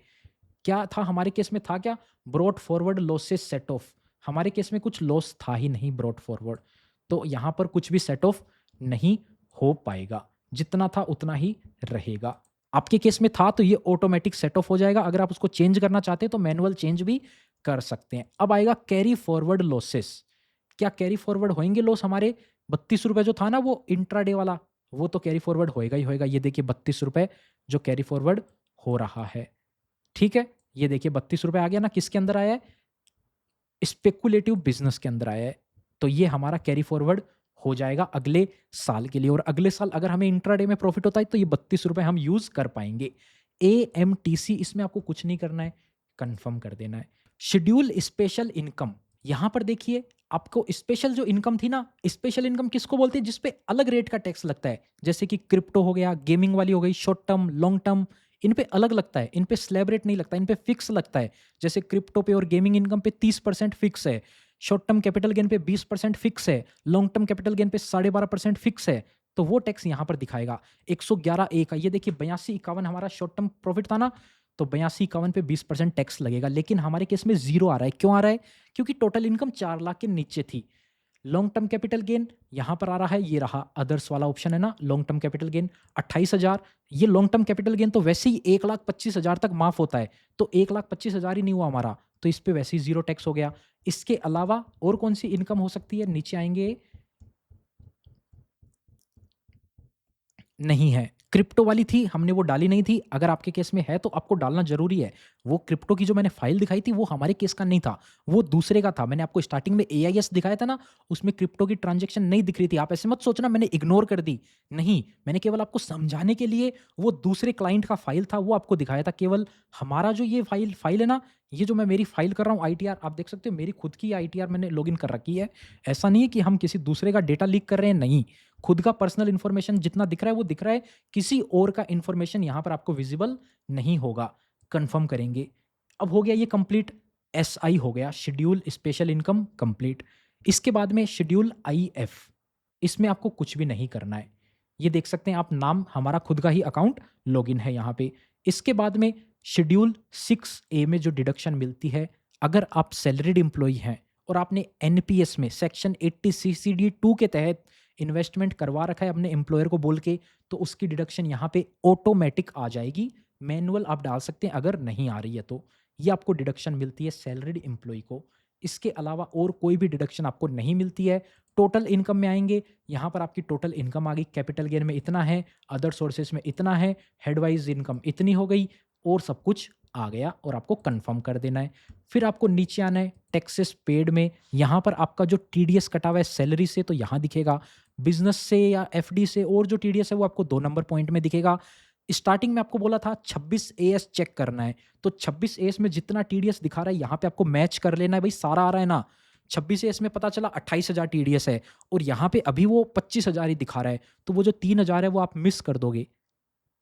A: क्या था हमारे केस में? था क्या? Brought forward losses set of. हमारे केस में कुछ लॉस था ही नहीं ब्रॉट फॉरवर्ड, तो यहाँ पर कुछ भी सेट ऑफ नहीं हो पाएगा, जितना था उतना ही रहेगा। आपके केस में था तो ये ऑटोमेटिक सेट ऑफ हो जाएगा। अगर आप उसको चेंज करना चाहते हैं तो मैनुअल चेंज भी कर सकते हैं। अब आएगा कैरी फॉरवर्ड लॉसेस। क्या कैरी फॉरवर्ड होंगे लॉस हमारे? 32 रुपए जो था ना वो इंट्राडे वाला, वो तो कैरी फॉरवर्ड होएगा ही होएगा। ये देखिए 32 रुपए जो कैरी फॉरवर्ड हो रहा है। ठीक है, ये देखिए 32 रुपए आ गया ना, किसके अंदर आया है? स्पेकुलेटिव बिजनेस के अंदर आया है। तो ये हमारा कैरी फॉरवर्ड हो जाएगा अगले साल के लिए, और अगले साल अगर हमें इंट्राडे में प्रॉफिट होता है तो ये 32 रुपए हम यूज कर पाएंगे। AMTC, इसमें आपको कुछ नहीं करना है, कंफर्म कर देना है। शेड्यूल स्पेशल इनकम, यहां पर देखिए आपको स्पेशल जो इनकम थी ना, स्पेशल इनकम किसको बोलते हैं? जिसपे अलग रेट का टैक्स लगता है, जैसे कि क्रिप्टो हो गया, गेमिंग वाली हो गई, शॉर्ट टर्म, लॉन्ग टर्म, इन पे अलग लगता है, इन पे स्लैब रेट नहीं लगता, इन पे फिक्स लगता है। जैसे क्रिप्टो पे और गेमिंग इनकम पे 30% फिक्स है, शॉर्ट टर्म कैपिटल गेन पे 20% फिक्स है, लॉन्ग टर्म कैपिटल गेन पे 12.5% फिक्स है। तो वो टैक्स यहाँ पर दिखाएगा 111A का। ये देखिए 82-51 हमारा शॉर्ट टर्म प्रॉफिट था ना, तो 82-51 पे 20% टैक्स लगेगा, लेकिन हमारे केस में जीरो आ रहा है। क्यों आ रहा है? क्योंकि टोटल इनकम 4 लाख के नीचे थी। लॉन्ग टर्म कैपिटल गेन यहाँ पर आ रहा है, ये रहा अदर्स वाला ऑप्शन है ना, लॉन्ग टर्म कैपिटल गेन 28,000। ये लॉन्ग टर्म कैपिटल गेन तो वैसे ही 1,25,000 तक माफ होता है, तो 1,25,000 ही नहीं हुआ हमारा, तो इस पे वैसे ही जीरो टैक्स हो गया। इसके अलावा और कौन सी इनकम हो सकती है? नीचे आएंगे, नहीं है। क्रिप्टो वाली थी, हमने वो डाली नहीं थी। अगर आपके केस में है तो आपको डालना ज़रूरी है। वो क्रिप्टो की जो मैंने फ़ाइल दिखाई थी वो हमारे केस का नहीं था, वो दूसरे का था। मैंने आपको स्टार्टिंग में AIS दिखाया था ना, उसमें क्रिप्टो की ट्रांज़ैक्शन नहीं दिख रही थी। आप ऐसे मत सोचना मैंने इग्नोर कर दी। नहीं, मैंने केवल आपको समझाने के लिए वो दूसरे क्लाइंट का फ़ाइल था वो आपको दिखाया था। केवल हमारा जो ये फ़ाइल है ना, ये जो मैं मेरी फ़ाइल कर रहा हूँ ITR, आप देख सकते हो मेरी खुद की ITR मैंने लॉगिन कर रखी है। ऐसा नहीं है कि हम किसी दूसरे का डेटा लीक कर रहे हैं, नहीं। खुद का पर्सनल इन्फॉर्मेशन जितना दिख रहा है वो दिख रहा है, किसी और का इन्फॉर्मेशन यहाँ पर आपको विजिबल नहीं होगा। कंफर्म करेंगे। अब हो गया ये कंप्लीट। SI हो गया, शेड्यूल स्पेशल इनकम कंप्लीट। इसके बाद में शेड्यूल IF, इसमें आपको कुछ भी नहीं करना है। ये देख सकते हैं आप, नाम हमारा खुद का ही अकाउंट लॉगिन है यहाँ पे। इसके बाद में शेड्यूल 6A में जो डिडक्शन मिलती है, अगर आप सैलरीड एम्प्लॉई हैं और आपने NPS में सेक्शन 80 CCD 2 के तहत इन्वेस्टमेंट करवा रखा है अपने एम्प्लॉयर को बोल के, तो उसकी डिडक्शन यहाँ पे ऑटोमेटिक आ जाएगी। मैनुअल आप डाल सकते हैं अगर नहीं आ रही है तो। ये आपको डिडक्शन मिलती है सैलरीड एम्प्लॉय को। इसके अलावा और कोई भी डिडक्शन आपको नहीं मिलती है। टोटल इनकम में आएंगे, यहाँ पर आपकी टोटल इनकम आ गई, कैपिटल गेन में इतना है, अदर सोर्सेस में इतना है, हेडवाइज इनकम इतनी हो गई, और सब कुछ आ गया, और आपको कंफर्म कर देना है। फिर आपको नीचे आना है टैक्सेस पेड में। यहाँ पर आपका जो TDS कटा हुआ है सैलरी से तो यहाँ दिखेगा, बिजनेस से या FD से और जो TDS है वो आपको 2 नंबर पॉइंट में दिखेगा। स्टार्टिंग में आपको बोला था 26 AS चेक करना है, तो 26 AS में जितना TDS दिखा रहा है यहाँ पे आपको मैच कर लेना है भाई, सारा आ रहा है ना। 26 AS में पता चला 28,000 TDS है, और यहाँ पे अभी वो 25,000 ही दिखा रहा है, तो वो जो 3,000 है वो आप मिस कर दोगे,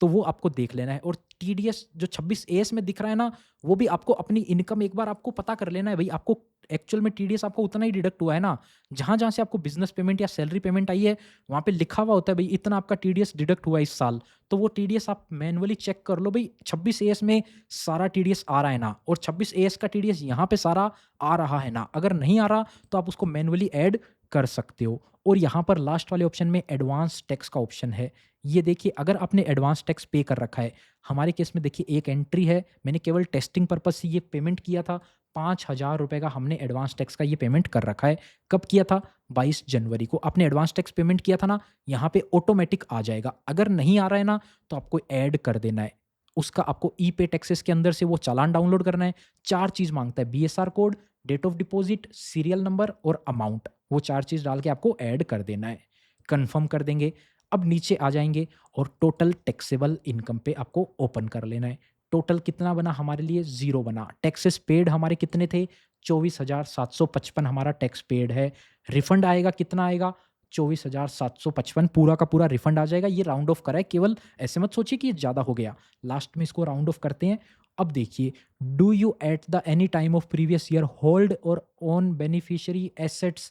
A: तो वो आपको देख लेना है। और TDS जो 26 AS में दिख रहा है ना, वो भी आपको अपनी इनकम एक बार आपको पता कर लेना है भाई, आपको एक्चुअल में TDS आपको उतना ही डिडक्ट हुआ है ना, जहाँ जहाँ से आपको बिजनेस पेमेंट या सैलरी पेमेंट आई है वहाँ पे लिखा हुआ होता है भाई इतना आपका TDS डिडक्ट हुआ है इस साल। तो वो TDS आप मैनुअली चेक कर लो भाई, 26 AS में सारा TDS आ रहा है ना, और 26 AS का TDS यहाँ पे सारा आ रहा है ना। अगर नहीं आ रहा तो आप उसको मैनुअली ऐड कर सकते हो। और यहाँ पर लास्ट वाले ऑप्शन में एडवांस टैक्स का ऑप्शन है। ये देखिए अगर आपने एडवांस टैक्स पे कर रखा है, हमारे केस में देखिए एक एंट्री है, मैंने केवल टेस्टिंग पर्पज से ये पेमेंट किया था, 5,000 रुपये का हमने एडवांस टैक्स का ये पेमेंट कर रखा है। कब किया था? 22 जनवरी को आपने एडवांस टैक्स पेमेंट किया था ना, यहाँ पे ऑटोमेटिक आ जाएगा। अगर नहीं आ रहा है ना तो आपको ऐड कर देना है उसका। आपको ई पे टैक्सेस के अंदर से वो चालान डाउनलोड करना है। 4 चीज़ मांगता है, BSR code, date of deposit, serial number और अमाउंट। वो 4 चीज़ डाल के आपको ऐड कर देना है। कंफर्म कर देंगे। अब नीचे आ जाएंगे और टोटल टैक्सेबल इनकम पे आपको ओपन कर लेना है। टोटल कितना बना हमारे लिए? ज़ीरो बना। टैक्सेस पेड हमारे कितने थे? 24,755 हमारा टैक्स पेड है। रिफंड आएगा कितना आएगा? 24,755 पूरा का पूरा रिफंड आ जाएगा। ये राउंड ऑफ करा है, केवल ऐसे मत सोचिए कि ये ज़्यादा हो गया। लास्ट में इसको राउंड ऑफ करते हैं। अब देखिए, do you at the any time of previous year hold और own beneficiary assets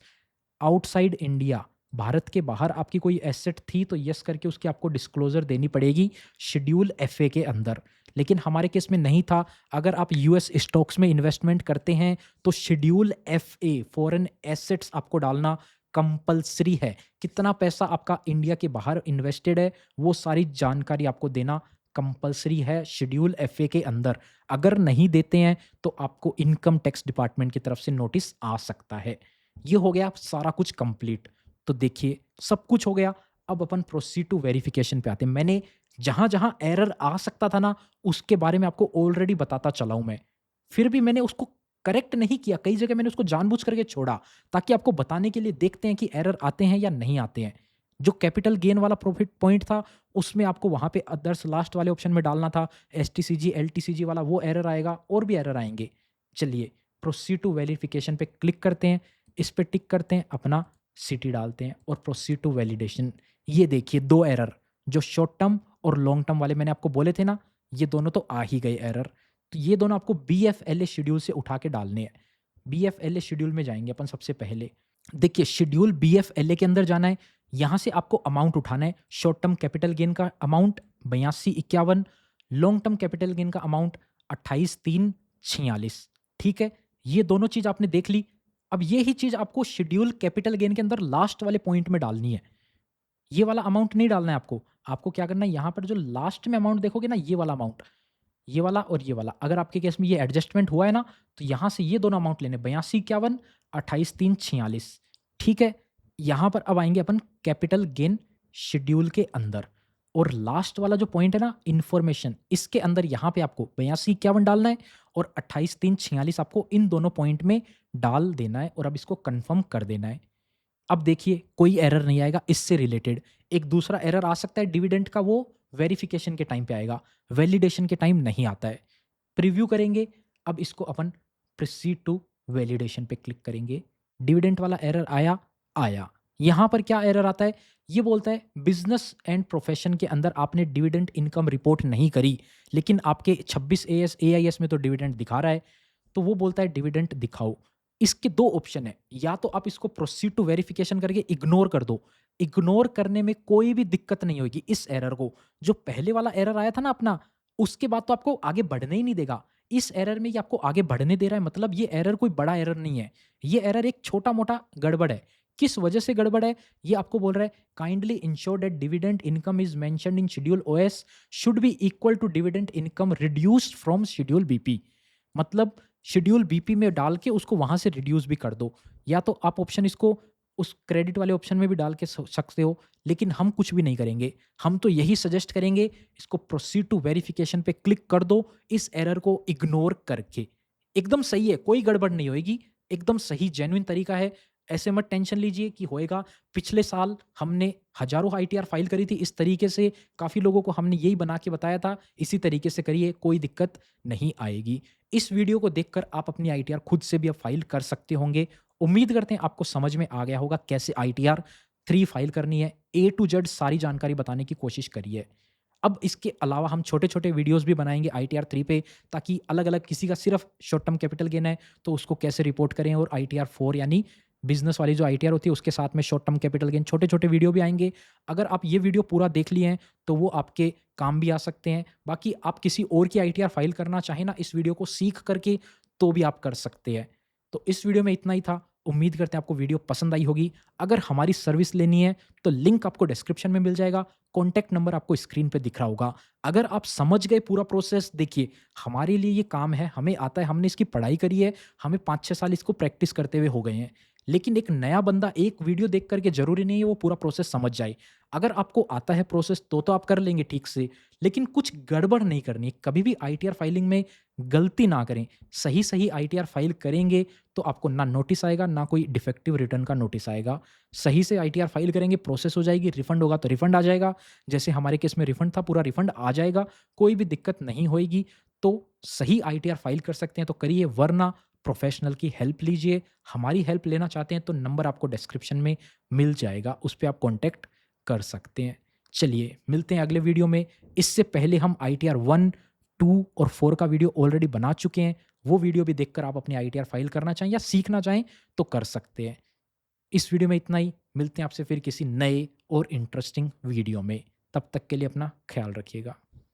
A: outside India? Bharat के बाहर आपकी कोई एसेट थी तो यस करके उसकी आपको डिस्क्लोजर देनी पड़ेगी शेड्यूल FA के अंदर। लेकिन हमारे केस में नहीं था। अगर आप यूएस स्टॉक्स में इन्वेस्टमेंट करते हैं तो शेड्यूल एफए फॉरेन एसेट्स आपको डालना कंपल्सरी है। कितना पैसा आपका इंडिया के बाहर इन्वेस्टेड है वो सारी जानकारी आपको देना कंपल्सरी है शेड्यूल एफए के अंदर। अगर नहीं देते हैं तो आपको इनकम टैक्स डिपार्टमेंट की तरफ से नोटिस आ सकता है। ये हो गया सारा कुछ कंप्लीट। तो देखिए सब कुछ हो गया। अब अपन प्रोसीड टू वेरिफिकेशन पे आते हैं। मैंने जहां-जहां एरर आ सकता था ना उसके बारे में आपको ऑलरेडी बताता चला हूं मैं। फिर भी मैंने उसको करेक्ट नहीं किया। कई जगह मैंने उसको जानबूझ करके छोड़ा ताकि आपको बताने के लिए देखते हैं कि एरर आते हैं या नहीं आते हैं। जो कैपिटल गेन वाला प्रॉफिट पॉइंट था उसमें आपको वहाँ पे अदर्स लास्ट वाले ऑप्शन में डालना था। एसटीसीजी, एलटीसीजी वाला वो एरर आएगा और भी एरर आएँगे। चलिए प्रोसीड टू वेरिफिकेशन पे क्लिक करते हैं, इस पे टिक करते हैं, अपना सिटी डालते हैं और प्रोसीड टू वैलिडेशन। ये देखिए 2 एरर जो शॉर्ट टर्म और लॉन्ग टर्म वाले मैंने आपको बोले थे ना, ये दोनों तो आ ही गए एरर। तो ये दोनों आपको बीएफएलए शेड्यूल से उठा के डालने हैं। बीएफएलए शेड्यूल में जाएँगे अपन सबसे पहले। देखिए शेड्यूल बीएफएलए के अंदर जाना है। यहाँ से आपको अमाउंट उठाना है। शॉर्ट टर्म कैपिटल गेन का amount 8251, long term capital gain का अमाउंट 28346। ठीक है? ये दोनों चीज़ आपने देख ली। अब ये ही चीज़ आपको शेड्यूल कैपिटल गेन के अंदर लास्ट वाले पॉइंट में डालनी है। ये वाला अमाउंट नहीं डालना है आपको। आपको क्या करना है यहाँ पर जो लास्ट में अमाउंट देखोगे ना ये वाला अमाउंट, ये वाला और ये वाला। अगर आपके केस में ये एडजस्टमेंट हुआ है ना तो यहाँ से ये दोनों अमाउंट लेने 8251, 28346। ठीक है? यहाँ पर अब आएँगे अपन कैपिटल गेन शेड्यूल के अंदर और लास्ट वाला जो पॉइंट है ना इन्फॉर्मेशन, इसके अंदर यहाँ पे आपको 8251 डालना है और 28346 आपको इन दोनों पॉइंट में डाल देना है और अब इसको कन्फर्म कर देना है। अब देखिए कोई एरर नहीं आएगा इससे रिलेटेड। एक दूसरा एरर आ सकता है डिविडेंड का, वो वेरिफिकेशन के टाइम पे आएगा, वैलिडेशन के टाइम नहीं आता है। प्रीव्यू करेंगे। अब इसको अपन प्रोसीड टू वैलिडेशन पे क्लिक करेंगे। डिविडेंड वाला एरर आया, आया। यहाँ पर क्या एरर आता है? ये बोलता है बिजनेस एंड प्रोफेशन के अंदर आपने डिविडेंड इनकम रिपोर्ट नहीं करी, लेकिन आपके 26 एएस एआईएस में तो डिविडेंड दिखा रहा है। तो वो बोलता है डिविडेंड दिखाओ। इसके 2 ऑप्शन है, या तो आप इसको प्रोसीड टू वेरिफिकेशन करके इग्नोर कर दो। इग्नोर करने में कोई भी दिक्कत नहीं होगी इस एरर को। जो पहले वाला एरर आया था ना अपना, उसके बाद तो आपको आगे बढ़ने ही नहीं देगा। इस एरर में ये आपको आगे बढ़ने दे रहा है, मतलब ये एरर कोई बड़ा एरर नहीं है। ये एरर एक छोटा-मोटा गड़बड़ है। किस वजह से गड़बड़ है? ये आपको बोल रहा है kindly ensure that dividend income is mentioned in schedule OS should be equal to dividend income reduced from schedule BP. मतलब शेड्यूल बीपी में डाल के उसको वहाँ से रिड्यूस भी कर दो। या तो आप ऑप्शन इसको उस क्रेडिट वाले ऑप्शन में भी डाल के सकते हो, लेकिन हम कुछ भी नहीं करेंगे। हम तो यही सजेस्ट करेंगे, इसको प्रोसीड टू वेरिफिकेशन पे क्लिक कर दो इस एरर को इग्नोर करके। एकदम सही है, कोई गड़बड़ नहीं होएगी, एकदम सही जेन्युइन तरीका है। ऐसे मत टेंशन लीजिए कि होएगा। पिछले साल हमने हज़ारों आईटीआर फाइल करी थी इस तरीके से, काफ़ी लोगों को हमने यही बना के बताया था, इसी तरीके से करिए, कोई दिक्कत नहीं आएगी। इस वीडियो को देखकर आप अपनी आईटीआर खुद से भी अब फाइल कर सकते होंगे। उम्मीद करते हैं आपको समझ में आ गया होगा कैसे आईटीआर 3 फाइल करनी है। ए टू जेड सारी जानकारी बताने की कोशिश करी है। अब इसके अलावा हम छोटे-छोटे वीडियोज़ भी बनाएँगे आईटीआर 3 पे, ताकि अलग-अलग किसी का सिर्फ़ शॉर्ट टर्म कैपिटल गेन है तो उसको कैसे रिपोर्ट करें, और आईटीआर 4 यानी बिज़नेस वाली जो आईटीआर होती है उसके साथ में शॉर्ट टर्म कैपिटल गेन छोटे-छोटे वीडियो भी आएँगे। अगर आप ये वीडियो पूरा देख लिए हैं तो वो आपके काम भी आ सकते हैं। बाकी आप किसी और की आईटीआर फाइल करना चाहें ना इस वीडियो को सीख करके, तो भी आप कर सकते हैं। तो इस वीडियो में इतना ही था। उम्मीद करते हैं आपको वीडियो पसंद आई होगी। अगर हमारी सर्विस लेनी है तो लिंक आपको डिस्क्रिप्शन में मिल जाएगा। कॉन्टैक्ट नंबर आपको स्क्रीन पे दिख रहा होगा। अगर आप समझ गए पूरा प्रोसेस, देखिए हमारे लिए ये काम है, हमें आता है, हमने इसकी पढ़ाई करी है, हमें 5-6 साल इसको प्रैक्टिस करते हुए हो गए हैं। लेकिन एक नया बंदा एक वीडियो देख कर के ज़रूरी नहीं है वो पूरा प्रोसेस समझ जाए। अगर आपको आता है प्रोसेस तो आप कर लेंगे ठीक से, लेकिन कुछ गड़बड़ नहीं करनी। कभी भी आईटीआर फाइलिंग में गलती ना करें। सही-सही आईटीआर फाइल करेंगे तो आपको ना नोटिस आएगा, ना कोई डिफेक्टिव रिटर्न का नोटिस आएगा। सही से आईटीआर फाइल करेंगे, प्रोसेस हो जाएगी, रिफंड होगा तो रिफंड आ जाएगा। जैसे हमारे केस में रिफंड था, पूरा रिफंड आ जाएगा, कोई भी दिक्कत नहीं होएगी। तो सही आईटीआर फाइल कर सकते हैं तो करिए, वरना प्रोफेशनल की हेल्प लीजिए। हमारी हेल्प लेना चाहते हैं तो नंबर आपको डिस्क्रिप्शन में मिल जाएगा, उस पे आप कॉन्टैक्ट कर सकते हैं। चलिए मिलते हैं अगले वीडियो में। इससे पहले हम आईटीआर 1, 2 और 4 का वीडियो ऑलरेडी बना चुके हैं। वो वीडियो भी देखकर आप अपनी आईटीआर फाइल करना चाहें या सीखना चाहें तो कर सकते हैं। इस वीडियो में इतना ही। मिलते हैं आपसे फिर किसी नए और इंटरेस्टिंग वीडियो में। तब तक के लिए अपना ख्याल रखिएगा।